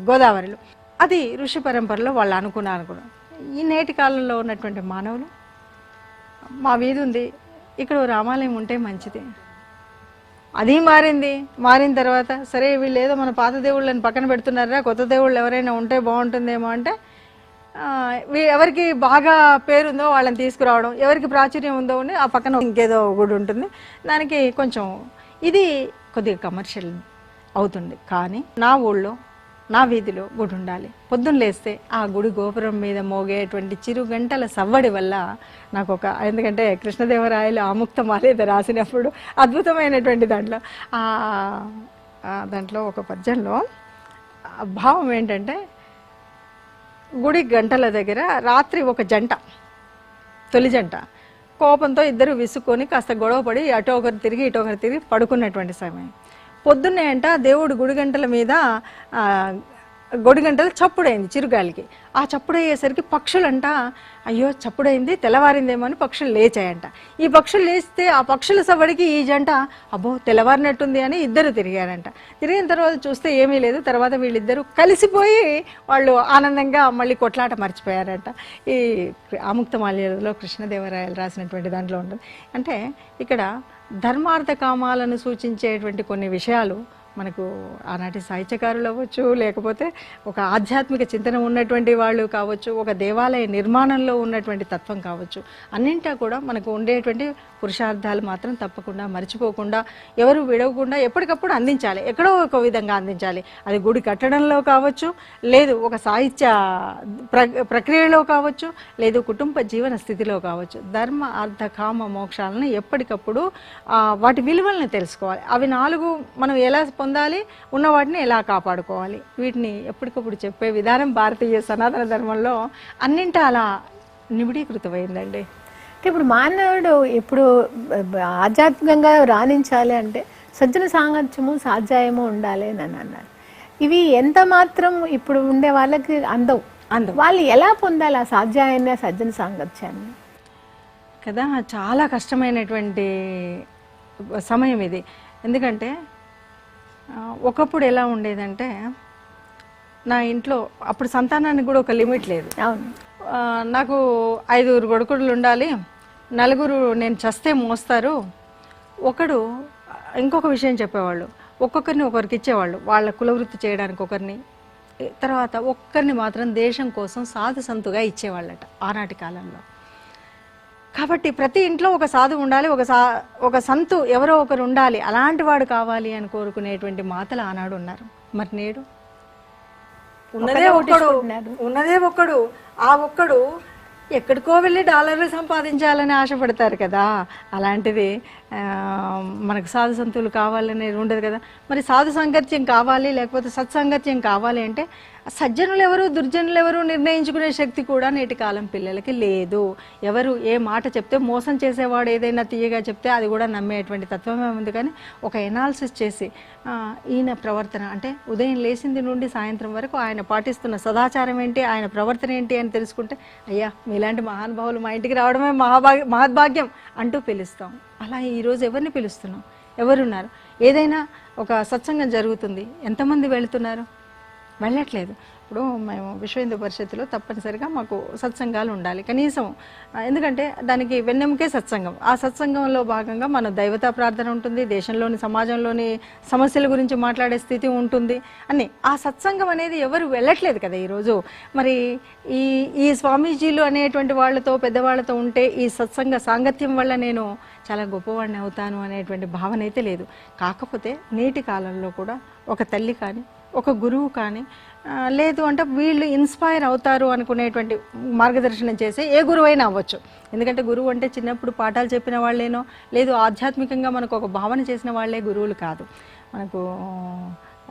గోదావరిలో. అది ఋషి పరంపరలో వాళ్ళు అనుకున్నారు. ఈ నేటి కాలంలో ఉన్నటువంటి మానవులు, మా వీధి ఉంది, ఇక్కడ రామాలయం ఉంటే మంచిది, అది మారిన తర్వాత సరే వీళ్ళు ఏదో మన పాత దేవుళ్ళని పక్కన పెడుతున్నారా, కొత్త దేవుళ్ళు ఎవరైనా ఉంటే బాగుంటుందేమో అంటే ఎవరికి బాగా పేరుందో వాళ్ళని తీసుకురావడం, ఎవరికి ప్రాచుర్యం ఉందో అని ఆ పక్కన ఇంకేదో గుడి ఉంటుంది, దానికి కొంచెం ఇది కొద్దిగా కమర్షియల్ అవుతుంది. కానీ నా ఊళ్ళో నా వీధిలో గుడి ఉండాలి. పొద్దున్న లేస్తే ఆ గుడి గోపురం మీద మోగేటువంటి చిరు గంటల సవ్వడి వల్ల నాకు ఎందుకంటే కృష్ణదేవరాయలు ఆముక్తమాలేద రాసినప్పుడు అద్భుతమైనటువంటి దాంట్లో ఒక పద్యంలో భావం ఏంటంటే, గుడి గంటల దగ్గర రాత్రి ఒక జంట, తొలి జంట కోపంతో ఇద్దరు విసుక్కొని కాస్త గొడవపడి అటో ఒకరు తిరిగి ఇటో ఒకరు తిరిగి పడుకున్నటువంటి సమయం. పొద్దున్నే అంట దేవుడు గుడి గంటల మీద గుడి గంటలు చప్పుడైంది చిరుగాలికి. ఆ చప్పుడయ్యేసరికి పక్షులంట అయ్యో చప్పుడైంది తెల్లవారిందేమో అని పక్షులు లేచాయంట. ఈ పక్షులు లేస్తే ఆ పక్షుల సవడికి ఈ జంట అబ్బో తెల్లవారినట్టుంది అని ఇద్దరు తిరిగారంట. తిరిగిన తర్వాత చూస్తే ఏమీ లేదు. తర్వాత వీళ్ళిద్దరూ కలిసిపోయి వాళ్ళు ఆనందంగా మళ్ళీ కొట్లాట మర్చిపోయారంట. ఈ ఆముక్తమాల్యలో కృష్ణదేవరాయలు రాసినటువంటి దాంట్లో ఉంటుంది. అంటే ఇక్కడ ధర్మార్థ కామాలను సూచించేటువంటి కొన్ని విషయాలు మనకు ఆనాటి సాహిత్యకారులు అవ్వచ్చు, లేకపోతే ఒక ఆధ్యాత్మిక చింతన ఉన్నటువంటి వాళ్ళు కావచ్చు, ఒక దేవాలయ నిర్మాణంలో ఉన్నటువంటి తత్వం కావచ్చు, అన్నింటా కూడా మనకు ఉండేటువంటి పురుషార్థాలు మాత్రం తప్పకుండా మర్చిపోకుండా, ఎవరు విడవకుండా ఎప్పటికప్పుడు అందించాలి. ఎక్కడో ఒక విధంగా అందించాలి. అది గుడి కట్టడంలో కావచ్చు, లేదు ఒక సాహిత్య ప్రక్రియలో కావచ్చు, లేదు కుటుంబ జీవన స్థితిలో కావచ్చు. ధర్మ అర్థ కామ మోక్షాలను ఎప్పటికప్పుడు వాటి విలువలను తెలుసుకోవాలి. అవి 4 మనం ఎలా పొందాలి, ఉన్న వాటిని ఎలా కాపాడుకోవాలి, వీటిని ఎప్పటికప్పుడు చెప్పే విధానం భారతీయ సనాతన ధర్మంలో అన్నింటా అలా నిబిడీకృతమైందండి. ఇప్పుడు మానవుడు ఇప్పుడు ఆధ్యాత్మికంగా రాణించాలి అంటే సజ్జన సాంగత్యము సాధ్యాయము ఉండాలి అని అన్నారు. ఇవి ఎంత మాత్రం ఇప్పుడు ఉండే వాళ్ళకి అందవు. వాళ్ళు ఎలా పొందాలి ఆ సాధ్యాయాన్ని, సజ్జన సాంగత్యాన్ని కదా? చాలా కష్టమైనటువంటి సమయం ఇది. ఎందుకంటే ఒకప్పుడు ఎలా ఉండేదంటే, నా ఇంట్లో అప్పుడు సంతానానికి కూడా ఒక లిమిట్ లేదు. అవును, నాకు 5 కొడుకులు ఉండాలి, 4 నేను చస్తే మోస్తారు. ఇంకొక విషయం చెప్పేవాళ్ళు, ఒక్కొక్కరిని ఒకరికి ఇచ్చేవాళ్ళు, వాళ్ళ కులవృత్తి చేయడానికి ఒకరిని, తర్వాత ఒక్కరిని మాత్రం దేశం కోసం సాధు సంతుగా ఇచ్చేవాళ్ళట ఆనాటి కాలంలో. కాబట్టి ప్రతి ఇంట్లో ఒక సాధు ఉండాలి, ఒక సంతు ఎవరో ఒకరు ఉండాలి, అలాంటి వాడు కావాలి అని కోరుకునేటువంటి మాతలు ఆనాడు ఉన్నారు. మరి నేడు ఉన్నదే ఒక్కడు, ఆ ఒక్కడు ఎక్కడికో వెళ్ళి డాలర్లు సంపాదించాలని ఆశపడతారు కదా. అలాంటిది మనకు సాధు సంతులు కావాలనేది ఉండదు కదా. మరి సాధు సాంగత్యం కావాలి, లేకపోతే సత్సాంగత్యం కావాలి అంటే సజ్జనులు ఎవరు దుర్జనులు ఎవరు నిర్ణయించుకునే శక్తి కూడా నేటి కాలం పిల్లలకి లేదు. ఎవరు ఏ మాట చెప్తే, మోసం చేసేవాడు ఏదైనా తీయగా చెప్తే అది కూడా నమ్మేటువంటి తత్వమే ఉంది. కానీ ఒక ఎనాలిసిస్ చేసి ఈయన ప్రవర్తన అంటే ఉదయం లేచింది నుండి సాయంత్రం వరకు ఆయన పాటిస్తున్న సదాచారం ఏంటి, ఆయన ప్రవర్తన ఏంటి అని తెలుసుకుంటే, అయ్యా మీలాంటి మహానుభావులు మా ఇంటికి రావడమే మహద్భాగ్యం అంటూ పిలుస్తాం. అలా ఈరోజు ఎవరిని పిలుస్తున్నాం? ఎవరున్నారు? ఏదైనా ఒక సత్సంగం జరుగుతుంది, ఎంతమంది వెళుతున్నారు? వెళ్ళట్లేదు. ఇప్పుడు మేము విశ్వ హిందూ పరిషత్తులో తప్పనిసరిగా మాకు సత్సంగాలు ఉండాలి కనీసం. ఎందుకంటే దానికి వెన్నెముకే సత్సంగం. ఆ సత్సంగంలో భాగంగా మన దైవతా ప్రార్థన ఉంటుంది, దేశంలోని సమాజంలోని సమస్యల గురించి మాట్లాడే స్థితి ఉంటుంది అని. ఆ సత్సంగం అనేది ఎవరు వెళ్ళట్లేదు కదా ఈరోజు. మరి ఈ స్వామీజీలు అనేటువంటి వాళ్ళతో పెద్దవాళ్ళతో ఉంటే ఈ సత్సంగ సాంగత్యం వల్ల నేను చాలా గొప్పవాడిని అవుతాను అనేటువంటి భావన అయితే లేదు. కాకపోతే నేటి కాలంలో కూడా ఒక తల్లి కానీ ఒక గురువు కానీ లేదు అంటే వీళ్ళు ఇన్స్పైర్ అవుతారు అనుకునేటువంటి మార్గదర్శనం చేసే ఏ గురువైనా అవ్వచ్చు. ఎందుకంటే గురువు అంటే చిన్నప్పుడు పాఠాలు చెప్పిన వాళ్ళేనో లేదు ఆధ్యాత్మికంగా మనకు ఒక భావన చేసిన వాళ్ళే గురువులు కాదు. మనకు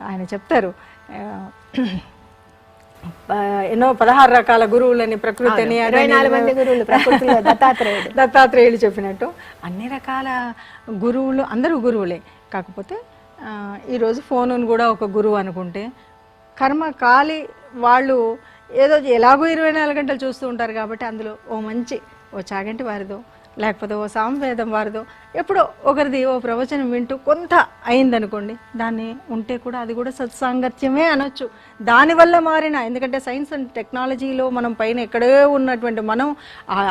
ఆయన చెప్తారు ఎన్నో 16 రకాల గురువులని ప్రకృతి అని 24 మంది గురువులు ప్రకృతిలో దత్తాత్రేయులు చెప్పినట్టు అన్ని రకాల గురువులు అందరూ గురువులే. కాకపోతే ఈరోజు ఫోనును కూడా ఒక గురువు అనుకుంటే కర్మ కాలి వాళ్ళు ఏదో ఎలాగో 24 గంటలు చూస్తూ ఉంటారు కాబట్టి అందులో ఓ చాగంటి వారిదో లేకపోతే ఓ సామవేదం వారిదో ఎప్పుడో ఒకరిది ఓ ప్రవచనం వింటూ కొంత అయిందనుకోండి, దాన్ని ఉంటే కూడా అది కూడా సత్సాంగత్యమే అనొచ్చు. దానివల్ల మారిన, ఎందుకంటే సైన్స్ అండ్ టెక్నాలజీలో మనం పైన ఎక్కడో ఉన్నటువంటి మనం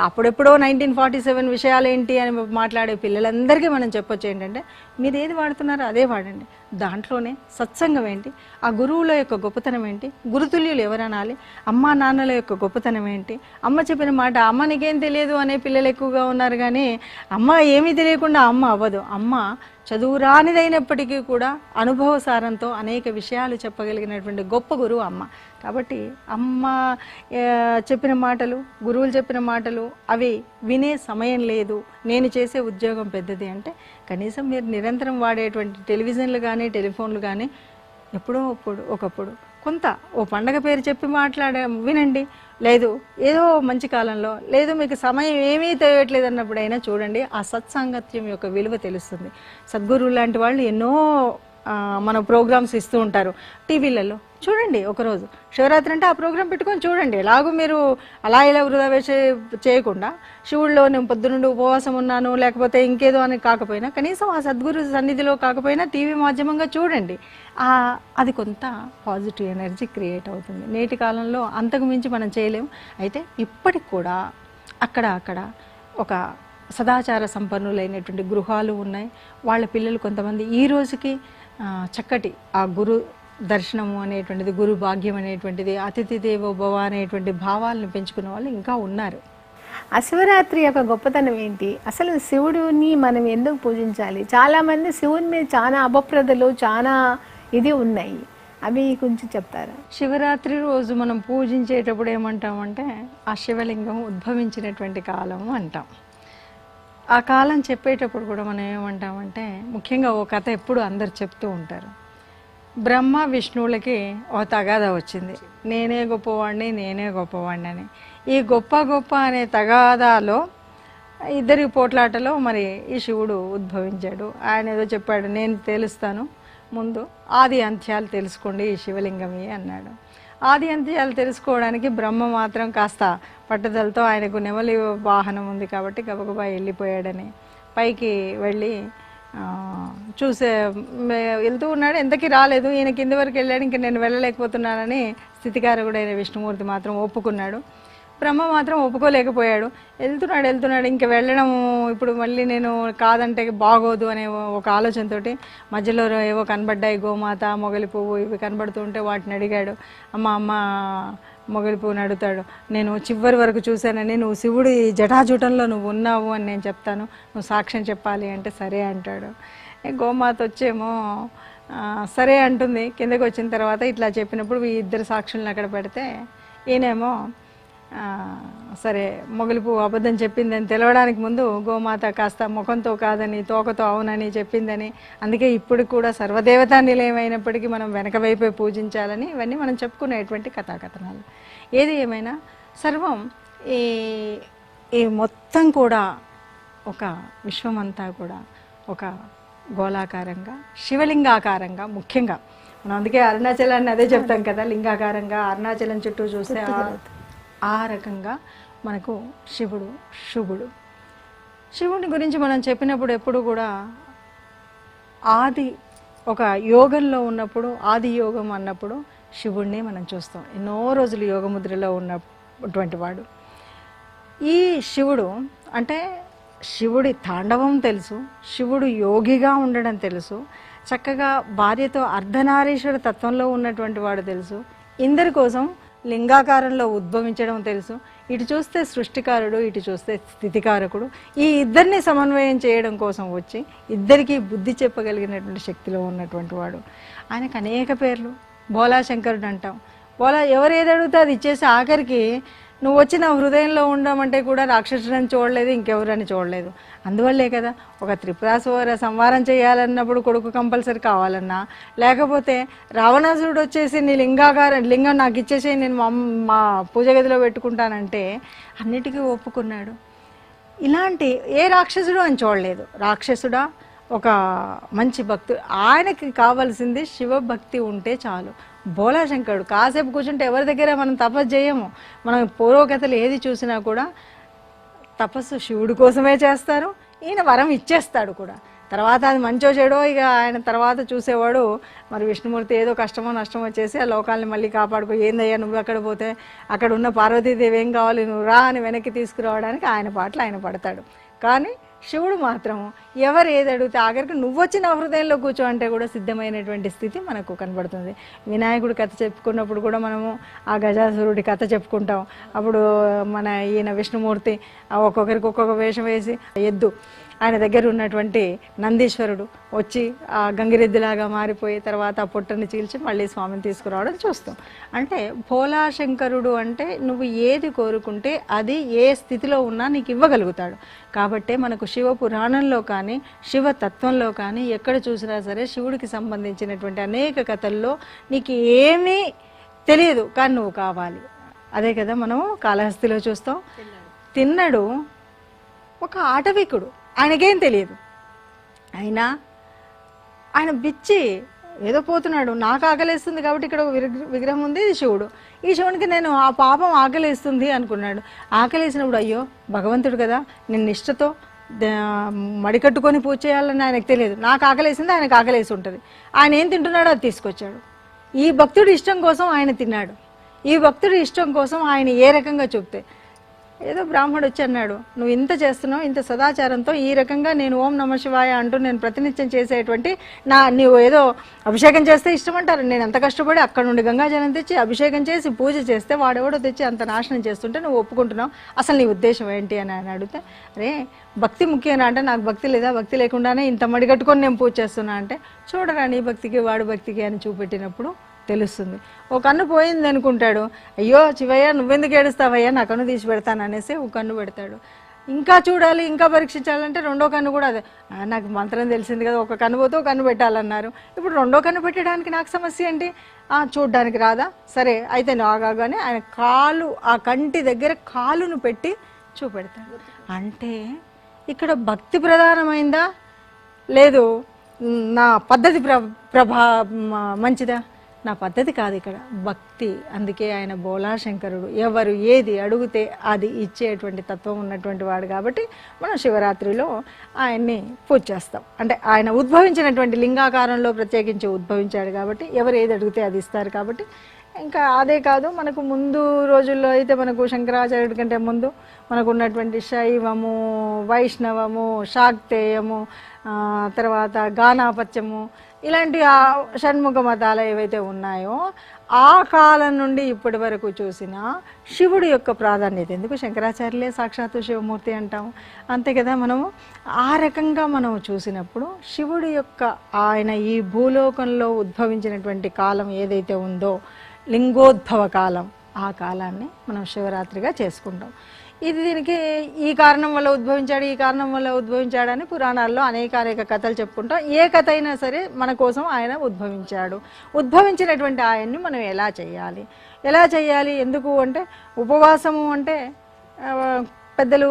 అప్పుడెప్పుడో 1947 విషయాలు ఏంటి అని మాట్లాడే పిల్లలందరికీ మనం చెప్పొచ్చు ఏంటంటే మీరు ఏది వాడుతున్నారో అదే వాడండి. దాంట్లోనే సత్సంగం ఏంటి, ఆ గురువుల యొక్క గొప్పతనం ఏంటి, గురుతుల్యులు ఎవరనాలి, అమ్మా నాన్నల యొక్క గొప్పతనం ఏంటి, అమ్మ చెప్పిన మాట అమ్మ నీకేం తెలియదు అనే పిల్లలు ఎక్కువగా ఉన్నారు. కానీ అమ్మ ఏమీ తెలియకుండా అమ్మ అవ్వదు. అమ్మ చదువు రానిదైనప్పటికీ కూడా అనుభవ సారంతో అనేక విషయాలు చెప్పగలిగినటువంటి గొప్ప గురువు అమ్మ. కాబట్టి అమ్మ చెప్పిన మాటలు, గురువులు చెప్పిన మాటలు అవి వినే సమయం లేదు, నేను చేసే ఉద్యోగం పెద్దది అంటే కనీసం మీరు నిరంతరం వాడేటువంటి టెలివిజన్లు కానీ టెలిఫోన్లు కానీ ఎప్పుడో ఒకప్పుడు కొంత ఓ పండగ పేరు చెప్పి వినండి. లేదు ఏదో మంచి కాలంలో, లేదు మీకు సమయం ఏమీ తెలియట్లేదు అన్నప్పుడైనా చూడండి. ఆ సత్సాంగత్యం యొక్క విలువ తెలుస్తుంది. సద్గురువు లాంటి వాళ్ళు ఎన్నో మన ప్రోగ్రామ్స్ ఇస్తూ ఉంటారు టీవీలలో. చూడండి ఒకరోజు శివరాత్రి అంటే ఆ ప్రోగ్రాం పెట్టుకొని చూడండి. ఎలాగో మీరు అలా ఇలా వృధా చేయకుండా శివుడిలో నేను పొద్దునుండి ఉపవాసం ఉన్నాను లేకపోతే ఇంకేదో అని కాకపోయినా కనీసం ఆ సద్గురు సన్నిధిలో కాకపోయినా టీవీ మాధ్యమంగా చూడండి. అది కొంత పాజిటివ్ ఎనర్జీ క్రియేట్ అవుతుంది. నేటి కాలంలో అంతకు మించి మనం చేయలేము. అయితే ఇప్పటికి కూడా అక్కడ ఒక సదాచార సంపన్నులైనటువంటి గృహాలు ఉన్నాయి. వాళ్ళ పిల్లలు కొంతమంది ఈ రోజుకి చక్కటి ఆ గురు దర్శనము అనేటువంటిది, గురు భాగ్యం అనేటువంటిది, అతిథి దేవో భవ అనేటువంటి భావాలను పెంచుకున్న వాళ్ళు ఇంకా ఉన్నారు. ఆ శివరాత్రి యొక్క గొప్పతనం ఏంటి, అసలు శివుడిని మనం ఎందుకు పూజించాలి? చాలామంది శివుని మీద చాలా అపప్రదలు చాలా ఇది ఉన్నాయి, అవి కొంచెం చెప్తారా? శివరాత్రి రోజు మనం పూజించేటప్పుడు ఏమంటామంటే ఆ శివలింగం ఉద్భవించినటువంటి కాలము అంటాం. ఆ కాలం చెప్పేటప్పుడు కూడా మనం ఏమంటామంటే ముఖ్యంగా ఓ కథ ఎప్పుడు అందరు చెప్తూ ఉంటారు. బ్రహ్మ విష్ణువులకి ఓ తగాదా వచ్చింది, నేనే గొప్పవాడిని అని. ఈ గొప్ప అనే తగాదాలో ఇద్దరి పోట్లాటలో మరి ఈ శివుడు ఉద్భవించాడు. ఆయన ఏదో చెప్పాడు, నేను తెలుస్తాను, ముందు ఆది అంత్యాలు తెలుసుకోండి ఈ శివలింగమే అన్నాడు. ఆది అంత్యాలు తెలుసుకోవడానికి బ్రహ్మ మాత్రం కాస్త పట్టుదలతో, ఆయనకు నెమలి వాహనం ఉంది కాబట్టి గబగబా వెళ్ళిపోయాడని పైకి వెళ్ళి వెళ్తూ ఉన్నాడు. ఎంతకీ రాలేదు. ఈయన కింది వరకు వెళ్ళాడు, ఇంక నేను వెళ్ళలేకపోతున్నానని స్థితికారకుడైన విష్ణుమూర్తి మాత్రం ఒప్పుకున్నాడు. బ్రహ్మ మాత్రం ఒప్పుకోలేకపోయాడు. వెళ్తున్నాడు ఇంక వెళ్ళడం ఇప్పుడు మళ్ళీ నేను కాదంటే బాగోదు అనే ఒక ఆలోచనతోటి మధ్యలో ఏవో కనబడ్డాయి, గోమాత, మొగలి పువ్వు ఇవి కనబడుతూ ఉంటే వాటిని అడిగాడు. అమ్మ మొగలి పువ్వుని అడుగుతాడు, నేను చివరి వరకు చూశానని, నువ్వు శివుడి జటాజూటంలో నువ్వు ఉన్నావు అని నేను చెప్తాను, నువ్వు సాక్ష్యం చెప్పాలి అంటే సరే అంటాడు. గోమాత వచ్చేమో సరే అంటుంది. కిందకి వచ్చిన తర్వాత ఇట్లా చెప్పినప్పుడు ఈ ఇద్దరు సాక్షులను అక్కడ పెడితే ఈయనేమో సరే మొగలి పువ్వు అబద్ధం చెప్పిందని తెలవడానికి ముందు గోమాత కాస్త ముఖంతో కాదని తోకతో అవునని చెప్పిందని, అందుకే ఇప్పుడు కూడా సర్వదేవతా నిలయమైనప్పటికీ మనం వెనక వైపే పూజించాలని ఇవన్నీ మనం చెప్పుకునేటువంటి కథాకథనాలు. ఏది ఏమైనా సర్వం ఈ మొత్తం కూడా ఒక విశ్వమంతా కూడా ఒక గోళాకారంగా శివలింగాకారంగా, ముఖ్యంగా మనం అందుకే అరుణాచలాన్ని అదే చెప్తాం కదా, లింగాకారంగా అరుణాచలం చుట్టూ చూస్తే ఆ రకంగా మనకు శివుని గురించి మనం చెప్పినప్పుడు ఎప్పుడు కూడా ఒక యోగంలో ఉన్నప్పుడు ఆది యోగం అన్నప్పుడు శివుడిని మనం చూస్తాం. ఎన్నో రోజులు యోగముద్రలో ఉన్నటువంటి వాడు. ఈ శివుడు అంటే శివుడి తాండవం తెలుసు, శివుడు యోగిగా ఉండడం తెలుసు, చక్కగా భార్యతో అర్ధనారీశ్వర తత్వంలో ఉన్నటువంటి వాడు తెలుసు, ఇందరి కోసం లింగాకారంలో ఉద్భవించడం తెలుసు. ఇటు చూస్తే సృష్టికారుడు, ఇటు చూస్తే స్థితికారకుడు. ఈ ఇద్దరిని సమన్వయం చేయడం కోసం వచ్చి ఇద్దరికీ బుద్ధి చెప్పగలిగినటువంటి శక్తిలో ఉన్నటువంటి వాడు. ఆయనకు అనేక పేర్లు, భోలాశంకరుడు అంటాం. ఎవరు ఏది అడిగితే అది ఇచ్చేసి ఆఖరికి నువ్వు వచ్చి నా హృదయంలో ఉండమంటే కూడా రాక్షసుడని చూడలేదు, ఇంకెవరని చూడలేదు. అందువల్లే కదా ఒక త్రిపురాసుర సంహారం చేయాలన్నప్పుడు కొడుకు కంపల్సరీ కావాలన్నా, లేకపోతే రావణాసురుడు వచ్చేసి నీ లింగం నాకు ఇచ్చేసి నేను మా పూజ గదిలో పెట్టుకుంటానంటే అన్నిటికీ ఒప్పుకున్నాడు. ఇలాంటి ఏ రాక్షసుడు అని చూడలేదు. రాక్షసుడా ఒక మంచి భక్తుడు, ఆయనకి కావాల్సింది శివభక్తి ఉంటే చాలు. భోలాశంకరుడు కాసేపు కూర్చుంటే ఎవరి దగ్గర మనం తపస్సు చేయము. మనం పూర్వకథలు ఏది చూసినా కూడా తపస్సు శివుడి కోసమే చేస్తారు. ఈయన వరం ఇచ్చేస్తాడు కూడా. తర్వాత అది మంచో చెడో ఇక ఆయన తర్వాత చూసేవాడు. మరి విష్ణుమూర్తి ఏదో కష్టమో నష్టమో వచ్చేసి ఆ లోకాలని మళ్ళీ కాపాడుకో, ఏందయ్యా నువ్వు అక్కడ పోతే అక్కడ ఉన్న పార్వతీదేవి ఏం కావాలి, నువ్వు రా అని వెనక్కి తీసుకురావడానికి ఆయన పాటలు ఆయన పడతాడు. కానీ శివుడు మాత్రం ఎవరు ఏది అడిగితే ఆఖరికి నువ్వు వచ్చి నా హృదయంలో కూర్చో అంటే కూడా సిద్ధమైనటువంటి స్థితి మనకు కనబడుతుంది. వినాయకుడి కథ చెప్పుకున్నప్పుడు కూడా మనము ఆ గజాసురుడి కథ చెప్పుకుంటాం. అప్పుడు మన ఈయన విష్ణుమూర్తి ఒక్కొక్కరికి ఒక్కొక్క వేషం వేసి ఎద్దు ఆయన దగ్గర ఉన్నటువంటి నందీశ్వరుడు వచ్చి ఆ గంగిరెద్దులాగా మారిపోయి తర్వాత ఆ పొట్టని చీల్చి మళ్ళీ స్వామిని తీసుకురావడం చూస్తాం. అంటే భోలాశంకరుడు అంటే నువ్వు ఏది కోరుకుంటే అది ఏ స్థితిలో ఉన్నా నీకు ఇవ్వగలుగుతాడు. కాబట్టే మనకు శివ పురాణంలో కానీ శివతత్వంలో కానీ ఎక్కడ చూసినా సరే శివుడికి సంబంధించినటువంటి అనేక కథల్లో నీకు ఏమీ తెలియదు కానీ నువ్వు కావాలి. అదే కదా మనం కాళహస్తిలో చూస్తాం. తిన్నడు ఒక ఆటవికుడు, ఆయనకేం తెలియదు, అయినా ఆయన బిచ్చి ఏదో పోతున్నాడు. నాకు ఆకలేస్తుంది కాబట్టి ఇక్కడ ఒక విగ్రహం ఉంది, ఇది శివుడు, ఈ శివునికి నేను ఆ పాపం ఆకలేస్తుంది అనుకున్నాడు. ఆకలేసినప్పుడు అయ్యో భగవంతుడు కదా, నేను నిష్ఠతో మడికట్టుకొని పూజ చేయాలని ఆయనకు తెలియదు. నాకు ఆకలేసింది, ఆయనకు ఆకలేసి ఉంటుంది. ఆయన ఏం తింటున్నాడో అది తీసుకొచ్చాడు. ఈ భక్తుడి ఇష్టం కోసం ఆయన తిన్నాడు. ఈ భక్తుడి ఇష్టం కోసం ఆయన ఏ రకంగా చూపితే ఏదో బ్రాహ్మడు వచ్చి అన్నాడు, నువ్వు ఇంత చేస్తున్నావు, ఇంత సదాచారంతో ఈ రకంగా నేను ఓం నమ శివాయ అంటూ నేను ప్రతినిత్యం చేసేటువంటి నీవు ఏదో అభిషేకం చేస్తే ఇష్టం అంటారు. నేను అంత కష్టపడి అక్కడ నుండి గంగాజలం తెచ్చి అభిషేకం చేసి పూజ చేస్తే వాడెవడో తెచ్చి అంత నాశనం చేస్తుంటే నువ్వు ఒప్పుకుంటున్నావు, అసలు నీ ఉద్దేశం ఏంటి అని ఆయన అడిగితే, అరే భక్తి ముఖ్యమా అంటే నాకు భక్తి లేదా, భక్తి లేకుండానే ఇంత మడిగట్టుకొని నేను పూజ చేస్తున్నా అంటే, చూడరా నీ భక్తికి వాడు భక్తికి అని చూపెట్టినప్పుడు తెలుస్తుంది. ఒక కన్ను పోయింది అనుకుంటాడు, అయ్యో శివయ్య నువ్వెందుకు ఏడుస్తావయ్యా నా కన్ను తీసి పెడతాను అనేసి ఒక కన్ను పెడతాడు. ఇంకా చూడాలి ఇంకా పరీక్షించాలంటే రెండో కన్ను కూడా అదే, నాకు మంత్రం తెలిసింది కదా, ఒక కన్ను పోతే ఒక కన్ను పెట్టాలన్నారు, ఇప్పుడు రెండో కన్ను పెట్టడానికి నాకు సమస్య ఏంటి, చూడ్డానికి రాదా, సరే అయితే నాగానే ఆయన కాలు ఆ కంటి దగ్గర కాలును పెట్టి చూపెడతాడు. అంటే ఇక్కడ భక్తి ప్రధానమైందా లేదు నా పద్ధతి మంచిదా, నా పద్ధతి కాదు ఇక్కడ భక్తి. అందుకే ఆయన భోలాశంకరుడు, ఎవరు ఏది అడిగితే అది ఇచ్చేటువంటి తత్వం ఉన్నటువంటి వాడు. కాబట్టి మనం శివరాత్రిలో ఆయన్ని పూజ చేస్తాం. అంటే ఆయన ఉద్భవించినటువంటి లింగాకారంలో ప్రత్యేకించి ఉద్భవించాడు కాబట్టి ఎవరు ఏది అడిగితే అది ఇస్తారు. కాబట్టి ఇంకా అదే కాదు, మనకు ముందు రోజుల్లో అయితే మనకు శంకరాచార్యుడి కంటే ముందు మనకు ఉన్నటువంటి శైవము, వైష్ణవము, శాక్తేయము, తర్వాత గానాపత్యము, ఇలాంటి షణ్ముఖ మతాలు ఏవైతే ఉన్నాయో ఆ కాలం నుండి ఇప్పటి వరకు చూసినా శివుడి యొక్క ప్రాధాన్యత, ఎందుకు శంకరాచార్యులే సాక్షాత్తు శివమూర్తి అంటాము అంతే కదా. మనము ఆ రకంగా మనం చూసినప్పుడు శివుడి యొక్క ఆయన ఈ భూలోకంలో ఉద్భవించినటువంటి కాలం ఏదైతే ఉందో లింగోద్భవ కాలం, ఆ కాలాన్ని మనం శివరాత్రిగా చేసుకుంటాం. ఇది దీనికి ఈ కారణం వల్ల ఉద్భవించాడు, ఈ కారణం వల్ల ఉద్భవించాడని పురాణాల్లో అనేక కథలు చెప్పుకుంటాం. ఏ కథ అయినా సరే మన కోసం ఆయన ఉద్భవించాడు. ఉద్భవించినటువంటి ఆయన్ని మనం ఎలా చేయాలి ఎందుకు అంటే, ఉపవాసము అంటే పెద్దలు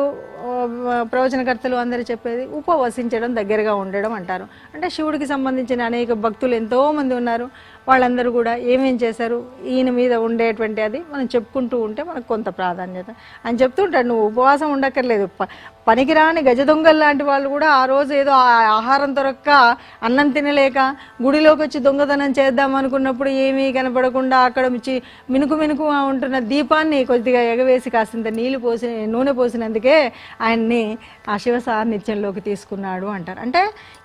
ప్రవచనకర్తలు అందరూ చెప్పేది ఉపవసించడం, దగ్గరగా ఉండడం అంటారు. అంటే శివుడికి సంబంధించిన అనేక భక్తులు ఎంతోమంది ఉన్నారు, వాళ్ళందరూ కూడా ఏమేం చేశారు, ఈయన మీద ఉండేటువంటి అది మనం చెప్పుకుంటూ ఉంటే మనకు కొంత ప్రాధాన్యత అని చెప్తుంటాడు. నువ్వు ఉపవాసం ఉండక్కర్లేదు, పనికిరాని గజ దొంగలు లాంటి వాళ్ళు కూడా ఆ రోజు ఏదో ఆహారం దొరక్క అన్నం తినలేక గుడిలోకి వచ్చి దొంగతనం చేద్దాం అనుకున్నప్పుడు ఏమీ కనపడకుండా అక్కడ మినుకు ఉంటున్న దీపాన్ని కొద్దిగా ఎగవేసి కాసింత నూనె పోసినందుకే ఆయన్ని ఆ శివ సాన్నిధ్యంలోకి తీసుకున్నాడు అంటారు. అంటే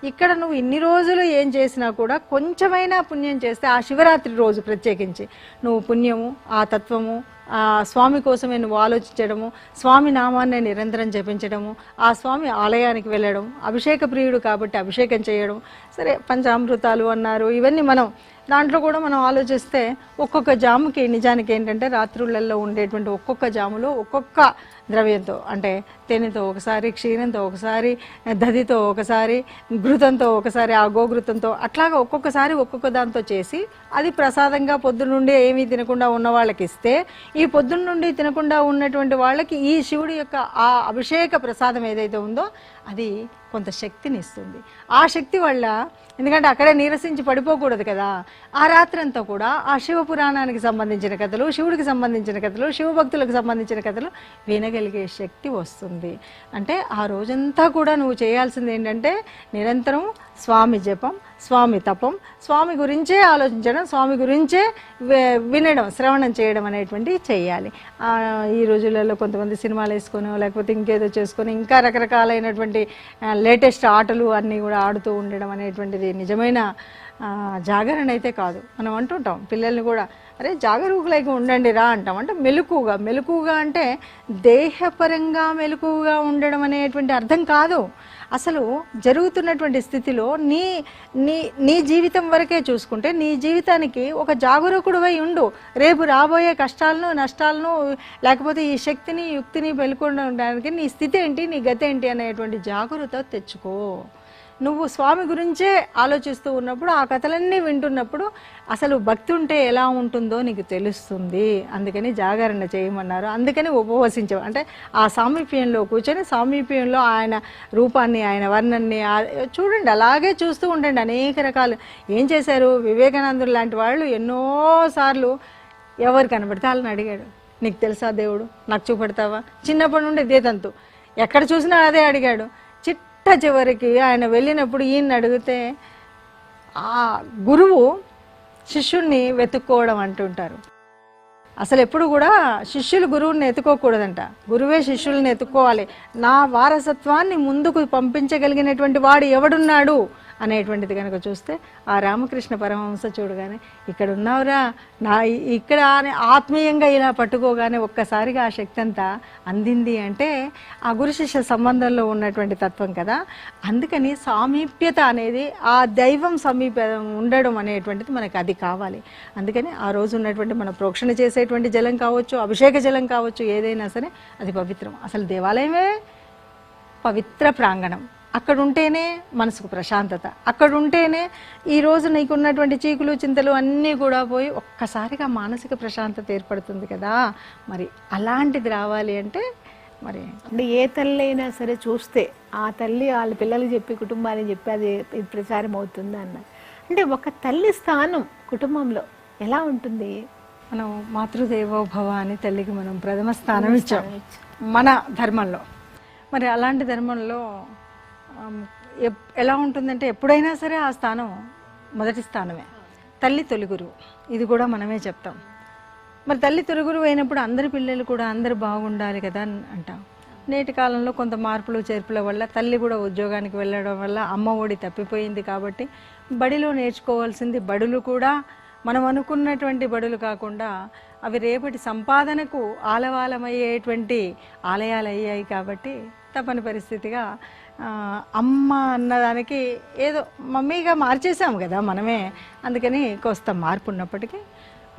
ఇక్కడ నువ్వు ఇన్ని రోజులు ఏం చేసినా కూడా కొంచెమైనా పుణ్యం చేస్తే ఆ శివరాత్రి రోజు ప్రత్యేకించి నువ్వు పుణ్యము, ఆ తత్వము, ఆ స్వామి కోసమే నువ్వు ఆలోచించడము, స్వామి నామాన్ని నిరంతరం జపించడము, ఆ స్వామి ఆలయానికి వెళ్ళడం, అభిషేక ప్రియుడు కాబట్టి అభిషేకం చేయడం, సరే పంచామృతాలు అన్నారు, ఇవన్నీ మనం దాంట్లో కూడా మనం ఆలోచిస్తే ఒక్కొక్క జాముకి నిజానికి ఏంటంటే రాత్రులలో ఉండేటువంటి ఒక్కొక్క జాములో ఒక్కొక్క ద్రవ్యంతో, అంటే తేనెతో ఒకసారి, క్షీరంతో ఒకసారి, దధితో ఒకసారి, ఘృతంతో ఒకసారి, ఆ గోఘృతంతో అట్లాగా ఒక్కొక్కసారి ఒక్కొక్క దాంతో చేసి అది ప్రసాదంగా పొద్దున్నుండి ఏమీ తినకుండా ఉన్న వాళ్ళకి ఇస్తే, ఈ పొద్దున్నుండి తినకుండా ఉన్నటువంటి వాళ్ళకి ఈ శివుడి యొక్క ఆ అభిషేక ప్రసాదం ఏదైతే ఉందో అది కొంత శక్తిని ఇస్తుంది. ఆ శక్తి వల్ల, ఎందుకంటే అక్కడే నీరసించి పడిపోకూడదు కదా, ఆ రాత్రంతా కూడా ఆ శివ పురాణానికి సంబంధించిన కథలు, శివుడికి సంబంధించిన కథలు, శివభక్తులకు సంబంధించిన కథలు వినగలిగే శక్తి వస్తుంది. అంటే ఆ రోజంతా కూడా నువ్వు చేయాల్సింది ఏంటంటే నిరంతరం స్వామి జపం, స్వామి తపం, స్వామి గురించే ఆలోచించడం, స్వామి గురించే వినడం, శ్రవణం చేయడం అనేటువంటివి చేయాలి. ఈ రోజులలో కొంతమంది సినిమాలు వేసుకొని లేకపోతే ఇంకేదో చేసుకొని ఇంకా రకరకాలైనటువంటి లేటెస్ట్ ఆటలు అన్నీ కూడా ఆడుతూ ఉండడం అనేటువంటిది నిజమైన జాగరణ అయితే కాదు. మనం అంటుంటాం పిల్లల్ని కూడా, అరే జాగరూకులైకి ఉండండి రా అంటాం. అంటే మెలకుగా అంటే దేహపరంగా మెలకుగా ఉండడం అనేటువంటి అర్థం కాదు. అసలు జరుగుతున్నటువంటి స్థితిలో నీ నీ నీ జీవితం వరకే చూసుకుంటే నీ జీవితానికి ఒక జాగరూకుడివై ఉండు. రేపు రాబోయే కష్టాలను, నష్టాలను, లేకపోతే ఈ శక్తిని, యుక్తిని పెళ్ళుకోవడానికి నీ స్థితి ఏంటి, నీ గతి ఏంటి అనేటువంటి జాగరూకత తెచ్చుకో. నువ్వు స్వామి గురించే ఆలోచిస్తూ ఉన్నప్పుడు, ఆ కథలన్నీ వింటున్నప్పుడు అసలు భక్తి ఉంటే ఎలా ఉంటుందో నీకు తెలుస్తుంది. అందుకని జాగరణ చేయమన్నారు. అందుకని ఉపవసించే, అంటే ఆ సామీప్యంలో కూర్చొని సామీప్యంలో ఆయన రూపాన్ని, ఆయన వర్ణాన్ని చూడండి, అలాగే చూస్తూ ఉండండి. అనేక రకాలు ఏం చేశారు వివేకానందుడు లాంటి వాళ్ళు ఎన్నోసార్లు ఎవరు కనబడితే వాళ్ళని అడిగాడు, నీకు తెలుసా దేవుడు, నాకు చూపెడతావా? చిన్నప్పటి నుండి ఇదే తంతు, ఎక్కడ చూసినా అదే అడిగాడు. చివరికి ఆయన వెళ్ళినప్పుడు ఈయన్ని అడిగితే ఆ గురువు శిష్యుణ్ణి వెతుక్కోవడం అంటుంటారు. అసలు ఎప్పుడు కూడా శిష్యులు గురువుని ఎత్తుకోకూడదంట, గురువే శిష్యుల్ని ఎత్తుకోవాలి. నా వారసత్వాన్ని ముందుకు పంపించగలిగినటువంటి వాడు ఎవడున్నాడు అనేటువంటిది కనుక చూస్తే ఆ రామకృష్ణ పరమహంస చూడగానే ఇక్కడ ఉన్నావురా నా, ఇక్కడ ఆత్మీయంగా ఇలా పట్టుకోగానే ఒక్కసారిగా ఆ శక్తి అంతా అందింది. అంటే ఆ గురు శిష్య సంబంధంలో ఉన్నటువంటి తత్వం కదా. అందుకని సామీప్యత అనేది, ఆ దైవం సమీప ఉండడం అనేటువంటిది మనకు అది కావాలి. అందుకని ఆ రోజు ఉన్నటువంటి మన ప్రోక్షణ చేసేటువంటి జలం కావచ్చు, అభిషేక జలం కావచ్చు, ఏదైనా సరే అది పవిత్రం. అసలు దేవాలయమే పవిత్ర ప్రాంగణం. అక్కడ ఉంటేనే మనసుకు ప్రశాంతత, అక్కడ ఉంటేనే ఈరోజు నీకున్నటువంటి చీకులు చింతలు అన్నీ కూడా పోయి ఒక్కసారిగా మానసిక ప్రశాంతత ఏర్పడుతుంది కదా. మరి అలాంటిది రావాలి అంటే మరి అంటే ఏ తల్లి అయినా సరే చూస్తే ఆ తల్లి వాళ్ళ పిల్లలు చెప్పి కుటుంబానికి చెప్పి అది ప్రచారం అవుతుంది అన్నారు. అంటే ఒక తల్లి స్థానం కుటుంబంలో ఎలా ఉంటుంది? మనం మాతృదేవోభవ అని తల్లికి మనం ప్రథమ స్థానం ఇచ్చాం మన ధర్మంలో. మరి అలాంటి ధర్మంలో ఎలా ఉంటుందంటే ఎప్పుడైనా సరే ఆ స్థానం మొదటి స్థానమే. తల్లి తొలి గురువు, ఇది కూడా మనమే చెప్తాం. మరి తల్లి తొలి గురువు అయినప్పుడు అందరి పిల్లలు కూడా అందరు బాగుండాలి కదా అంటాం. నేటి కాలంలో కొంత మార్పులు చేర్పుల వల్ల తల్లి కూడా ఉద్యోగానికి వెళ్ళడం వల్ల అమ్మ ఒడి తప్పిపోయింది. కాబట్టి బడిలో నేర్చుకోవాల్సింది బడులు కూడా మనం అనుకున్నటువంటి బడులు కాకుండా అవి రేపటి సంపాదనకు ఆలవాలమయ్యేటువంటి ఆలయాలు అయ్యాయి. కాబట్టి తప్పని పరిస్థితిగా అమ్మ అన్నదానికి ఏదో మమ్మీగా మార్చేసాము కదా మనమే. అందుకని కొంత మార్పు ఉన్నప్పటికీ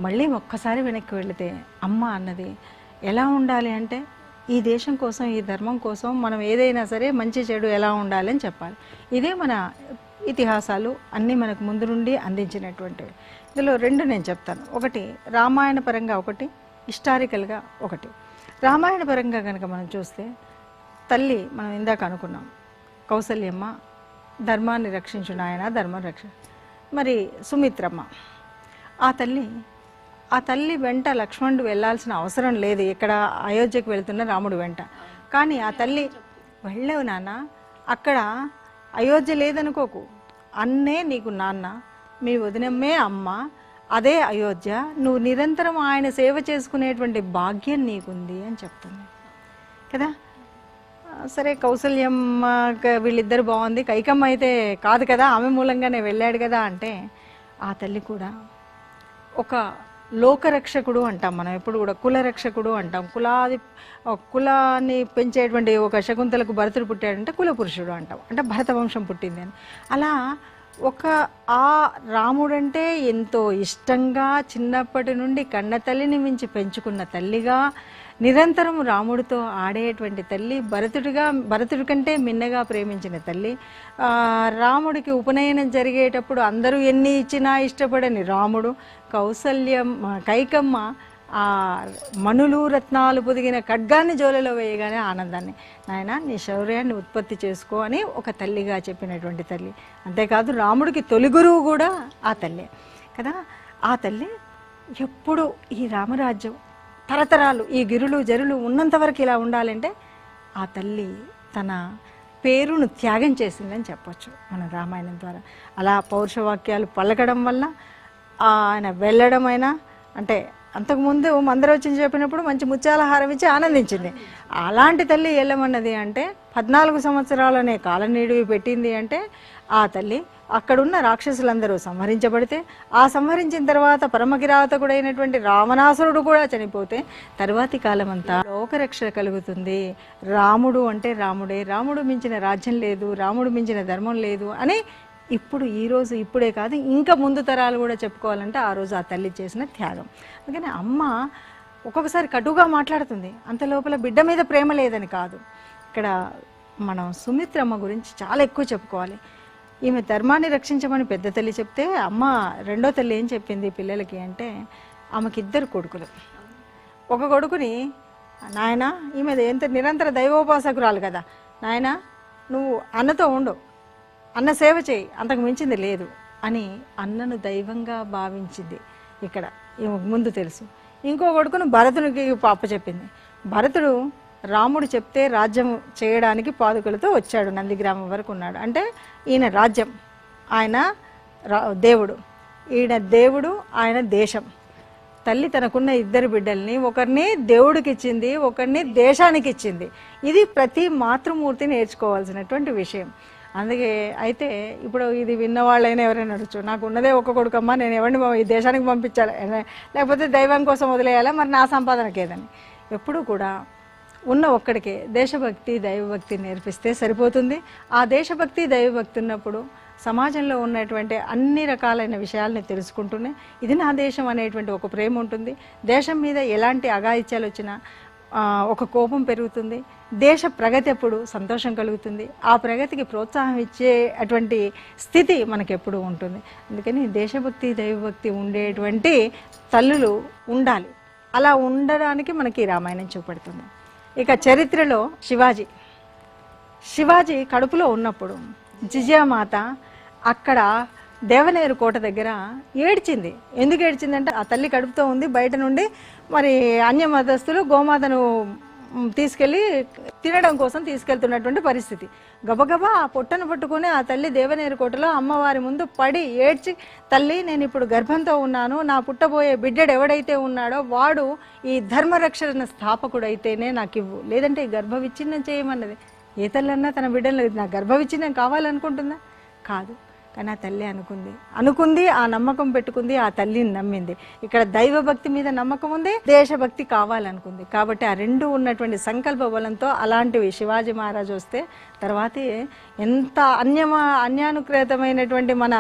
మళ్ళీ ఒక్కసారి వెనక్కి వెళితే అమ్మ అన్నది ఎలా ఉండాలి అంటే ఈ దేశం కోసం, ఈ ధర్మం కోసం మనం ఏదైనా సరే మంచి చెడు ఎలా ఉండాలి అని చెప్పాలి. ఇదే మన ఇతిహాసాలు అన్నీ మనకు ముందు నుండి అందించినటువంటివి. ఇందులో రెండు నేను చెప్తాను. ఒకటి రామాయణ పరంగా, ఒకటి హిస్టారికల్గా. ఒకటి రామాయణ పరంగా కనుక మనం చూస్తే తల్లి మనం ఇందాక అనుకున్నాం, కౌసల్యమ్మ ధర్మాన్ని రక్షించు నాయన, ధర్మం మరి సుమిత్రమ్మ ఆ తల్లి వెంట లక్ష్మణుడు వెళ్ళాల్సిన అవసరం లేదు, ఇక్కడ అయోధ్యకు వెళ్తున్న రాముడు వెంట. కానీ ఆ తల్లి వెళ్ళవు నాన్న, అక్కడ అయోధ్య లేదనుకోకు, అన్నే నీకు నాన్న, మీ వదినమ్మే అమ్మ, అదే అయోధ్య, నువ్వు నిరంతరం ఆయన సేవ చేసుకునేటువంటి భాగ్యం నీకుంది అని చెప్తుంది కదా. సరే కౌసల్యమ్మ వీళ్ళిద్దరు బాగుంది, కైకమ్మ అయితే కాదు కదా, ఆమె మూలంగానే వెళ్ళాడు కదా అంటే ఆ తల్లి కూడా ఒక లోకరక్షకుడు అంటాం మనం ఎప్పుడు కూడా, కులరక్షకుడు అంటాం. కులాన్ని పెంచేటువంటి ఒక శకుంతలకు భరతుడు పుట్టాడంటే కుల పురుషుడు అంటాం, అంటే భరత వంశం పుట్టింది అని. అలా ఆ రాముడంటే ఎంతో ఇష్టంగా చిన్నప్పటి నుండి కన్న తల్లిని మించి పెంచుకున్న తల్లిగా నిరంతరం రాముడితో ఆడేటువంటి తల్లి, భరతుడి కంటే మిన్నగా ప్రేమించిన తల్లి. రాముడికి ఉపనయనం జరిగేటప్పుడు అందరూ ఎన్ని ఇచ్చినా ఇష్టపడని రాముడు, కైకమ్మ ఆ మణులు రత్నాలు పొదిగిన ఖడ్గాన్ని జోలలో వేయగానే ఆనందాన్ని, నాయన నీ శౌర్యాన్ని ఉత్పత్తి చేసుకో అని ఒక తల్లిగా చెప్పినటువంటి తల్లి. అంతేకాదు రాముడికి తొలి గురువు కూడా ఆ తల్లే కదా. ఆ తల్లి ఎప్పుడు ఈ రామరాజ్యం తరతరాలు ఈ గిరులు జరులు ఉన్నంతవరకు ఇలా ఉండాలంటే ఆ తల్లి తన పేరును త్యాగం చేసిందని చెప్పొచ్చు మన రామాయణం ద్వారా. అలా పౌరుషవాక్యాలు పలకడం వల్ల ఆయన వెళ్ళడమైనా, అంటే అంతకుముందు మందరవచ్చి చెప్పినప్పుడు మంచి ముత్యాల హారం ఇచ్చి ఆనందించింది. అలాంటి తల్లి వెళ్ళమన్నది అంటే 14 సంవత్సరాలనే కాలనీడివి పెట్టింది అంటే ఆ తల్లి అక్కడున్న రాక్షసులందరూ సంహరించబడితే, ఆ సంహరించిన తర్వాత పరమకిరాతకుడైనటువంటి రావణాసురుడు కూడా చనిపోతే తర్వాతి కాలం అంతా లోకరక్షణ కలుగుతుంది. రాముడు అంటే రాముడే, రాముడు మించిన రాజ్యం లేదు, రాముడు మించిన ధర్మం లేదు అని ఇప్పుడు ఈరోజు ఇప్పుడే కాదు ఇంకా ముందు తరాలు కూడా చెప్పుకోవాలంటే ఆ రోజు ఆ తల్లి చేసిన త్యాగం. అందుకని అమ్మ ఒక్కొక్కసారి కటుగా మాట్లాడుతుంది, అంత లోపల బిడ్డ మీద ప్రేమ లేదని కాదు. ఇక్కడ మనం సుమిత్రమ్మ గురించి చాలా ఎక్కువ చెప్పుకోవాలి. ఈమె ధర్మాన్ని రక్షించమని పెద్ద తల్లి చెప్తే అమ్మ రెండో తల్లి ఏం చెప్పింది పిల్లలకి అంటే, ఆమెకి 2 కొడుకులు. ఒక కొడుకుని, నాయన ఈమె ఎంత నిరంతర దైవోపాసకురాలు కదా, నాయన నువ్వు అన్నతో ఉండు, అన్న సేవ చేయి, అంతకు మించింది లేదు అని అన్నను దైవంగా భావించింది. ఇక్కడ ముందు తెలుసు. ఇంకో కొడుకును భరతునికి పాప చెప్పింది. భరతుడు రాముడు చెప్తే రాజ్యం చేయడానికి పాదుకలతో వచ్చాడు, నందిగ్రామం వరకు ఉన్నాడు. అంటే ఈయన రాజ్యం, ఆయన దేవుడు, ఈయన దేవుడు, ఆయన దేశం. తల్లి తనకున్న 2 బిడ్డల్ని ఒకరిని దేవుడికి ఇచ్చింది, ఒకరిని దేశానికి ఇచ్చింది. ఇది ప్రతి మాతృమూర్తి నేర్చుకోవాల్సినటువంటి విషయం. అందుకే అయితే ఇప్పుడు ఇది విన్నవాళ్ళైనా ఎవరైనా అడగచ్చు, నాకు ఉన్నదే ఒక కొడుకమ్మా, నేను ఎవరిని ఈ దేశానికి పంపించాలి, లేకపోతే దైవం కోసం వదిలేయాలా, మరి నా సంపాదనకి ఏదని. ఎప్పుడు కూడా ఉన్న ఒక్కడికే దేశభక్తి దైవభక్తి నేర్పిస్తే సరిపోతుంది. ఆ దేశభక్తి దైవభక్తి ఉన్నప్పుడు సమాజంలో ఉన్నటువంటి అన్ని రకాలైన విషయాలని తెలుసుకుంటూనే ఇది నా దేశం అనేటువంటి ఒక ప్రేమ ఉంటుంది. దేశం మీద ఎలాంటి అఘాయిత్యాలు వచ్చినా ఒక కోపం పెరుగుతుంది. దేశ ప్రగతి అప్పుడు సంతోషం కలుగుతుంది. ఆ ప్రగతికి ప్రోత్సాహం ఇచ్చే అటువంటి స్థితి మనకెప్పుడు ఉంటుంది. అందుకని దేశభక్తి దైవభక్తి ఉండేటువంటి తల్లులు ఉండాలి. అలా ఉండడానికి మనకి రామాయణం చూపెడుతుంది. ఇక చరిత్రలో శివాజీ కడుపులో ఉన్నప్పుడు జిజియామాత అక్కడ దేవనేరు కోట దగ్గర ఏడ్చింది. ఎందుకు ఏడ్చిందంటే ఆ తల్లి కడుపుతో ఉంది, బయట నుండి మరి అన్య మతస్థులు గోమాతను తీసుకెళ్ళి తినడం కోసం తీసుకెళ్తున్నటువంటి పరిస్థితి. గబగబా ఆ పొట్టను పట్టుకుని ఆ తల్లి దేవనేరు కోటలో అమ్మవారి ముందు పడి ఏడ్చి, తల్లి నేను ఇప్పుడు గర్భంతో ఉన్నాను, నా పుట్టబోయే బిడ్డడు ఎవడైతే ఉన్నాడో వాడు ఈ ధర్మరక్షణ స్థాపకుడైతేనే నాకు ఇవ్వు, లేదంటే ఈ గర్భ విచ్ఛిన్నం చేయమన్నది. ఏ తల్లన్నా తన బిడ్డలు నా గర్భ విచ్ఛిన్నం కావాలనుకుంటుందా? కాదు. కానీ ఆ తల్లి అనుకుంది, ఆ నమ్మకం పెట్టుకుంది, ఆ తల్లిని నమ్మింది. ఇక్కడ దైవభక్తి మీద నమ్మకం ఉంది, దేశభక్తి కావాలనుకుంది. కాబట్టి ఆ 2 ఉన్నటువంటి సంకల్ప బలంతో అలాంటివి శివాజీ మహారాజు వస్తే తర్వాత ఎంత అన్యానుకృతమైనటువంటి మన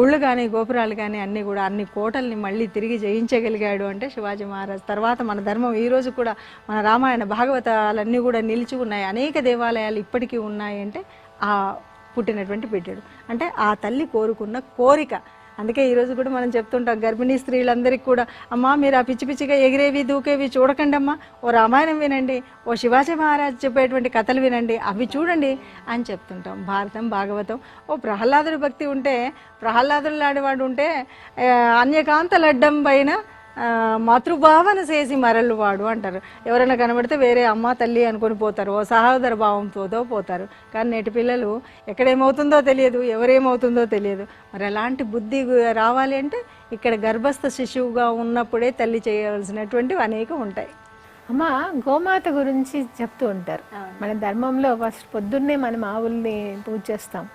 గుళ్ళు కానీ గోపురాలు కానీ అన్నీ కూడా అన్ని కోటల్ని మళ్ళీ తిరిగి జయించగలిగాడు అంటే శివాజీ మహారాజ్. తర్వాత మన ధర్మం ఈరోజు కూడా మన రామాయణ భాగవతాలన్నీ కూడా నిలిచి ఉన్నాయి, అనేక దేవాలయాలు ఇప్పటికీ ఉన్నాయి అంటే ఆ పుట్టినటువంటి బిడ్డడు. అంటే ఆ తల్లి కోరుకున్న కోరిక. అందుకే ఈరోజు కూడా మనం చెప్తుంటాం గర్భిణీ స్త్రీలందరికీ కూడా, అమ్మా మీరు ఆ పిచ్చి పిచ్చిగా ఎగిరేవి దూకేవి చూడకండి అమ్మా, ఓ రామాయణం వినండి, ఓ శివాజీ మహారాజ్ చెప్పేటువంటి కథలు వినండి, అవి చూడండి అని చెప్తుంటాం. భారతం భాగవతం, ఓ ప్రహ్లాదుడి భక్తి ఉంటే, ప్రహ్లాదుడు లాంటివాడు ఉంటే అన్యకాంత లడ్డం పైన మాతృభావన చేసి మరలు వాడు అంటారు. ఎవరైనా కనబడితే వేరే అమ్మ తల్లి అనుకొని పోతారు, ఓ సహోదర భావంతో పోతారు. కానీ నేటి పిల్లలు ఎక్కడేమవుతుందో తెలియదు, ఎవరేమవుతుందో తెలియదు. మరి అలాంటి బుద్ధి రావాలి అంటే ఇక్కడ గర్భస్థ శిశువుగా ఉన్నప్పుడే తల్లి చేయవలసినటువంటివి అనేకం ఉంటాయి. అమ్మ గోమాత గురించి చెప్తూ ఉంటారు. మన ధర్మంలో ఫస్ట్ పొద్దున్నే మనం ఆవుల్ని పూజ చేస్తాం.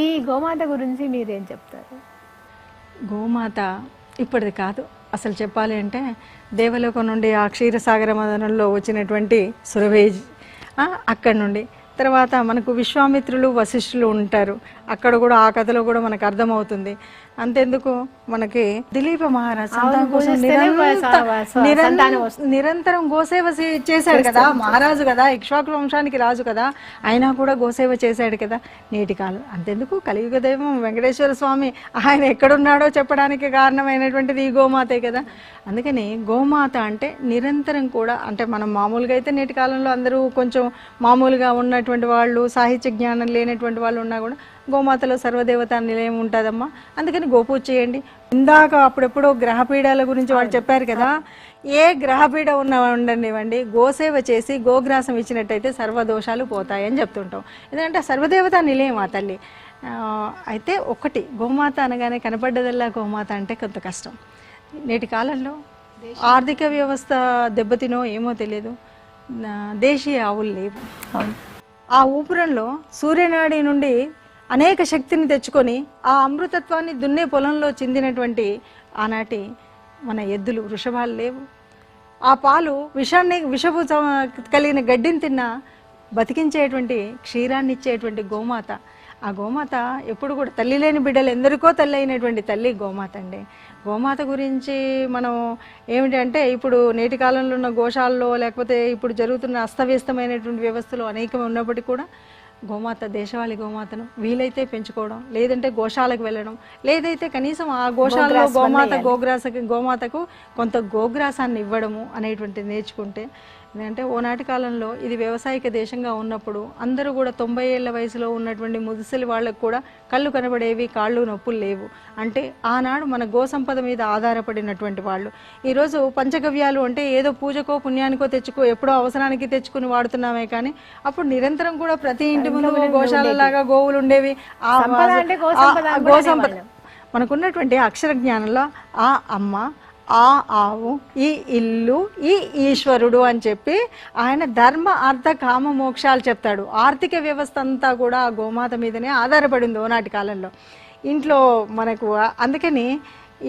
ఈ గోమాత గురించి మీరేం చెప్తారు? గోమాత ఇప్పటిది కాదు, అసలు చెప్పాలి అంటే దేవలోకం నుండి ఆ క్షీరసాగర మదనంలో వచ్చినటువంటి సురవేజ్, అక్కడి నుండి తర్వాత మనకు విశ్వామిత్రులు వశిష్ఠులు ఉంటారు, అక్కడ కూడా ఆ కథలో కూడా మనకు అర్థమవుతుంది. అంతెందుకు మనకి దిలీప మహారాజ్ సంతానం కోసం నిరంతరం గోసేవ చేశాడు కదా, మహారాజు కదా, ఇక్ష్వాకు వంశానికి రాజు కదా, అయినా కూడా గోసేవ చేశాడు కదా నేటి కాలం. అంతెందుకు కలియుగ దైవం వెంకటేశ్వర స్వామి ఆయన ఎక్కడున్నాడో చెప్పడానికి కారణమైనటువంటిది ఈ గోమాతే కదా. అందుకని గోమాత అంటే నిరంతరం కూడా, అంటే మనం మామూలుగా అయితే నేటి కాలంలో అందరూ కొంచెం మామూలుగా ఉన్నటువంటి వాళ్ళు, సాహిత్య జ్ఞానం లేనటువంటి వాళ్ళు ఉన్నా కూడా గోమాతలో సర్వదేవతా నిలయం ఉంటుందమ్మా. అందుకని గోపూజ చేయండి. ఇందాక అప్పుడెప్పుడో గ్రహపీడాల గురించి వాళ్ళు చెప్పారు కదా, ఏ గ్రహపీడ ఉండనివ్వండి, గోసేవ చేసి గోగ్రాసం ఇచ్చినట్టయితే సర్వదోషాలు పోతాయని చెప్తుంటాం. ఎందుకంటే సర్వదేవతా నిలయం ఆ తల్లి. అయితే ఒకటి, గోమాత అనగానే కనపడ్డదల్లా గోమాత అంటే కొంత కష్టం. నేటి కాలంలో ఆర్థిక వ్యవస్థ దెబ్బతినో ఏమో తెలియదు, దేశీయ ఆవులు లేవు. ఆ ఊపురంలో సూర్యనాడి నుండి అనేక శక్తిని తెచ్చుకొని ఆ అమృతత్వాన్ని దున్నే పొలంలో చెందినటువంటి ఆనాటి మన ఎద్దులు, వృషభాలు లేవు. ఆ పాలు విషపు కలిగిన గడ్డిని తిన్నా బతికించేటువంటి, క్షీరాన్ని ఇచ్చేటువంటి గోమాత. ఆ గోమాత ఎప్పుడు కూడా తల్లి లేని బిడ్డలు ఎందరికో తల్లి అయినటువంటి తల్లి గోమాత అండి. గోమాత గురించి మనం ఏమిటంటే, ఇప్పుడు నేటి కాలంలో ఉన్న గోశాలలో లేకపోతే ఇప్పుడు జరుగుతున్న అస్తవ్యస్తమైనటువంటి వ్యవస్థలు అనేకం ఉన్నప్పటికీ కూడా గోమాత, దేశవాళీ గోమాతను వీలైతే పెంచుకోవడం, లేదంటే గోశాలకు వెళ్ళడం, లేదైతే కనీసం ఆ గోశాలలో గోమాతకు కొంత గోగ్రాసాన్ని ఇవ్వడము అనేటువంటిది నేర్చుకుంటే. ఎందుకంటే ఓనాటి కాలంలో ఇది వ్యవసాయక దేశంగా ఉన్నప్పుడు అందరూ కూడా 90 ఏళ్ల వయసులో ఉన్నటువంటి ముదుసలి వాళ్ళకు కూడా కళ్ళు కనబడేవి, కాళ్ళు నొప్పులు లేవు. అంటే ఆనాడు మన గో సంపద మీద ఆధారపడినటువంటి వాళ్ళు. ఈరోజు పంచగవ్యాలు అంటే ఏదో పూజకో పుణ్యానికో ఎప్పుడో అవసరానికి తెచ్చుకుని వాడుతున్నామే కానీ అప్పుడు నిరంతరం కూడా ప్రతి ఇంటి ముందు గోశాలలాగా గోవులు ఉండేవి. గో సంపద మనకున్నటువంటి అక్షర జ్ఞానంలో ఆ అమ్మ, ఆ ఆవు, ఈ ఇల్లు, ఈ ఈశ్వరుడు అని చెప్పి ఆయన ధర్మ అర్థ కామ మోక్షాలు చెప్తాడు. ఆర్థిక వ్యవస్థ అంతా కూడా ఆ గోమాత మీదనే ఆధారపడింది ఓనాటి కాలంలో ఇంట్లో మనకు. అందుకని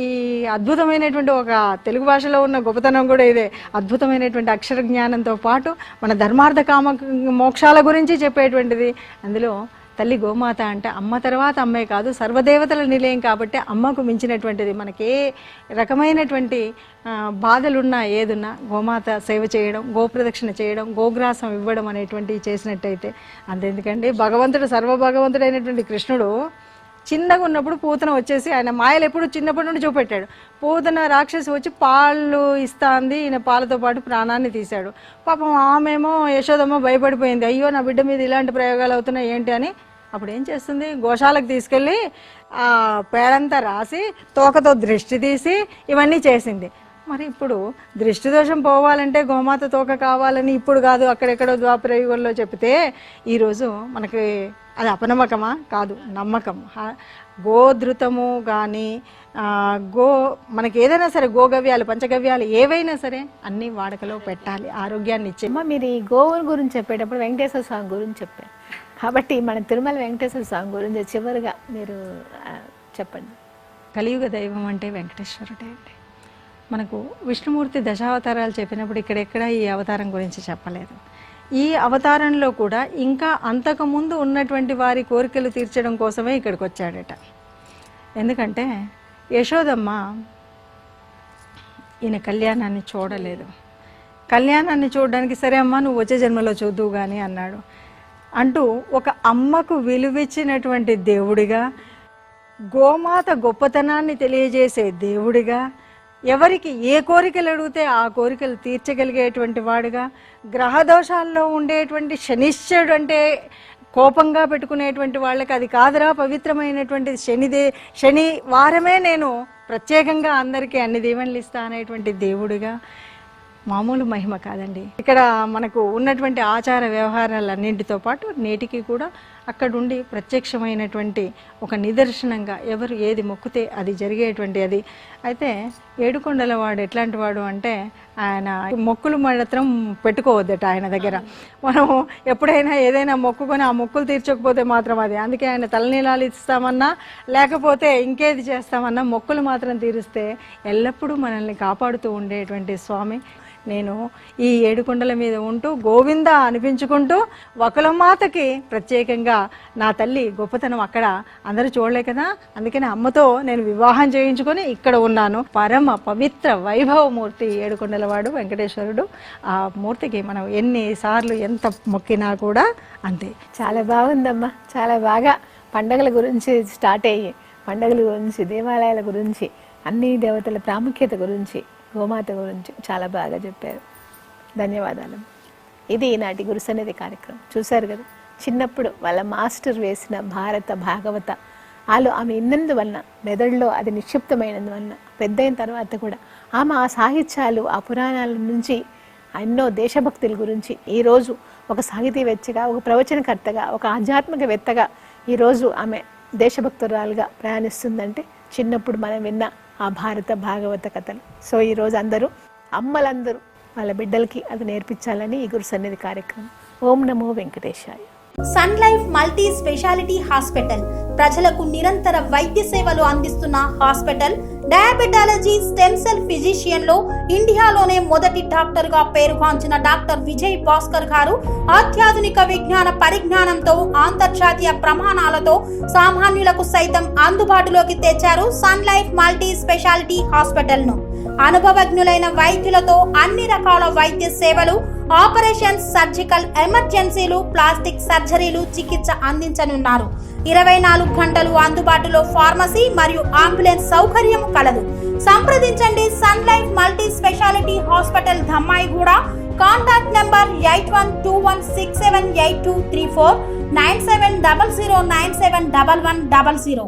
ఈ అద్భుతమైనటువంటి ఒక తెలుగు భాషలో ఉన్న గొప్పతనం కూడా ఇదే. అద్భుతమైనటువంటి అక్షర జ్ఞానంతో పాటు మన ధర్మార్థ కామ మోక్షాల గురించి చెప్పేటువంటిది. అందులో తల్లి గోమాత అంటే అమ్మ తర్వాత అమ్మే కాదు, సర్వదేవతల నిలయం కాబట్టి అమ్మకు మించినటువంటిది. మనకే రకమైనటువంటి బాధలున్నా ఏదున్నా గోమాత సేవ చేయడం, గోప్రదక్షిణ చేయడం, గోగ్రాసం ఇవ్వడం అనేటువంటివి చేసినట్టయితే అంతెందుకండి, భగవంతుడు సర్వభగవంతుడైనటువంటి కృష్ణుడు చిన్నగా ఉన్నప్పుడు పూతన వచ్చేసి ఆయన మాయలు ఎప్పుడు చిన్నప్పటి నుండి చూపెట్టాడు. పూతన రాక్షసి వచ్చి పాలు ఇస్తాంది, ఈయన పాలతో పాటు ప్రాణాన్ని తీశాడు. పాపం ఆమెమో యశోదమ్మ భయపడిపోయింది, అయ్యో నా బిడ్డ మీద ఇలాంటి ప్రయోగాలు అవుతున్నాయి ఏంటి అని. అప్పుడు ఏం చేస్తుంది, గోశాలకు తీసుకెళ్ళి ఆ పేడంతా రాసి తోకతో దృష్టి తీసి ఇవన్నీ చేసింది. మరి ఇప్పుడు దృష్టి దోషం పోవాలంటే గోమాత తోక కావాలని ఇప్పుడు కాదు, అక్కడెక్కడో ద్వాపర యుగంలో చెప్తే ఈరోజు మనకి అది అపనమ్మకమా? కాదు, నమ్మకం. గోధృతము కానీ మనకి ఏదైనా సరే గోగవ్యాలు, పంచగవ్యాలు ఏవైనా సరే అన్నీ వాడకలో పెట్టాలి, ఆరోగ్యాన్ని ఇచ్చే. మీరు ఈ గోవుల గురించి చెప్పేటప్పుడు వెంకటేశ్వర స్వామి గురించి చెప్పారు కాబట్టి మన తిరుమల వెంకటేశ్వర స్వామి గురించి చివరిగా మీరు చెప్పండి. కలియుగ దైవం అంటే వెంకటేశ్వరుడే అండి. మనకు విష్ణుమూర్తి దశావతారాలు చెప్పినప్పుడు ఇక్కడెక్కడ ఈ అవతారం గురించి చెప్పలేదు. ఈ అవతారంలో కూడా ఇంకా అంతకుముందు ఉన్నటువంటి వారి కోరికలు తీర్చడం కోసమే ఇక్కడికి వచ్చాడట. ఎందుకంటే యశోదమ్మ ఈయన కళ్యాణాన్ని చూడలేదు. కళ్యాణాన్ని చూడడానికి సరే అమ్మ నువ్వు వచ్చే జన్మలో చూద్దువు కానీ అన్నాడు. అంటూ ఒక అమ్మకు విలువిచ్చినటువంటి దేవుడిగా, గోమాత గొప్పతనాన్ని తెలియజేసే దేవుడిగా, ఎవరికి ఏ కోరికలు అడిగితే ఆ కోరికలు తీర్చగలిగేటువంటి వాడుగా, గ్రహదోషాల్లో ఉండేటువంటి శనిశ్చరుడు అంటే కోపంగా పెట్టుకునేటువంటి వాళ్ళకి అది కాదురా పవిత్రమైనటువంటి శని వారమే నేను ప్రత్యేకంగా అందరికీ అన్ని దీవెనలు ఇస్తా అనేటువంటి దేవుడిగా, మామూలు మహిమ కాదండి. ఇక్కడ మనకు ఉన్నటువంటి ఆచార వ్యవహారాలన్నింటితో పాటు నేటికి కూడా అక్కడుండి ప్రత్యక్షమైనటువంటి ఒక నిదర్శనంగా ఎవరు ఏది మొక్కితే అది జరిగేటువంటి అది. అయితే ఏడుకొండల వాడు ఎట్లాంటి వాడు అంటే ఆయన మొక్కులు మాత్రం పెట్టుకోవద్దట ఆయన దగ్గర. మనం ఎప్పుడైనా ఏదైనా మొక్కుకొని ఆ మొక్కులు తీర్చకపోతే మాత్రం అది, అందుకే ఆయన తలనీలాలు ఇస్తామన్నా లేకపోతే ఇంకేది చేస్తామన్నా మొక్కులు మాత్రం తీరిస్తే ఎల్లప్పుడూ మనల్ని కాపాడుతూ ఉండేటువంటి స్వామి. నేను ఈ ఏడుకొండల మీద ఉంటూ గోవింద అనిపించుకుంటూ వకులమాతకి ప్రత్యేకంగా నా తల్లి గొప్పతనం అక్కడ అందరూ చూడలే కదా, అందుకని అమ్మతో నేను వివాహం చేయించుకొని ఇక్కడ ఉన్నాను. పరమ పవిత్ర వైభవమూర్తి ఏడుకొండలవాడు వెంకటేశ్వరుడు. ఆ మూర్తికి మనం ఎన్నిసార్లు ఎంత మొక్కినా కూడా అంతే. చాలా బాగుందమ్మా, చాలా బాగా పండగల గురించి స్టార్ట్ అయ్యి పండగల గురించి, దేవాలయాల గురించి, అన్ని దేవతల ప్రాముఖ్యత గురించి, గోమాత గురించి చాలా బాగా చెప్పారు. ధన్యవాదాలు. ఇది ఈనాటి గురుసన్నిధి కార్యక్రమం. చూశారు కదా, చిన్నప్పుడు వాళ్ళ మాస్టర్ వేసిన భారత భాగవత ఆమె ఇన్నందువలన, మెదడులో అది నిక్షిప్తమైనందువలన పెద్ద అయిన తర్వాత కూడా ఆమె ఆ సాహిత్యాలు, ఆ పురాణాల నుంచి ఎన్నో దేశభక్తుల గురించి ఈరోజు ఒక సాహితీవేత్తగా, ఒక ప్రవచనకర్తగా, ఒక ఆధ్యాత్మికవేత్తగా ఈరోజు ఆమె దేశభక్తురాలుగా ప్రయాణిస్తుందంటే చిన్నప్పుడు మనం విన్న ఆ భారత భాగవత కథలు. సో ఈరోజు అందరూ అమ్మలందరూ వాళ్ళ బిడ్డలకి అది నేర్పించాలని ఈ గురుసన్నిధి కార్యక్రమం. ఓం నమో వెంకటేశాయ. Sun Life multi speciality hospital ప్రజలకు నిరంతర వైద్య సేవలు అందిస్తున్న hospital. Diabetology, stem cell physician లో ఇండియాలోనే మొదటి డాక్టర్ గా పేరుగాంచిన డాక్టర్ విజయ్ భాస్కర్ గారు అత్యాధునిక విజ్ఞాన పరిజ్ఞానంతో, అంతర్జాతీయ ప్రమాణాలతో సామాన్యులకు సైతం అందుబాటులోకి తెచ్చారు Sun Life multi speciality hospital ను. అనుభవజ్ఞులైన వైద్యులతో అన్ని రకాల వైద్య సేవలు, ఆపరేషన్స్, సర్జికల్ ఎమర్జెన్సీలు, ప్లాస్టిక్ సర్జరీలు, చికిత్స అందించనున్నారు. 24 గంటలు అందుబాటులో ఫార్మసీ మరియు అంబులెన్స్ సౌకర్యం కలదు. సంప్రదించండి Sun Life multi speciality hospital, Dammaiguda. Contact number 8121678234, 9700971100.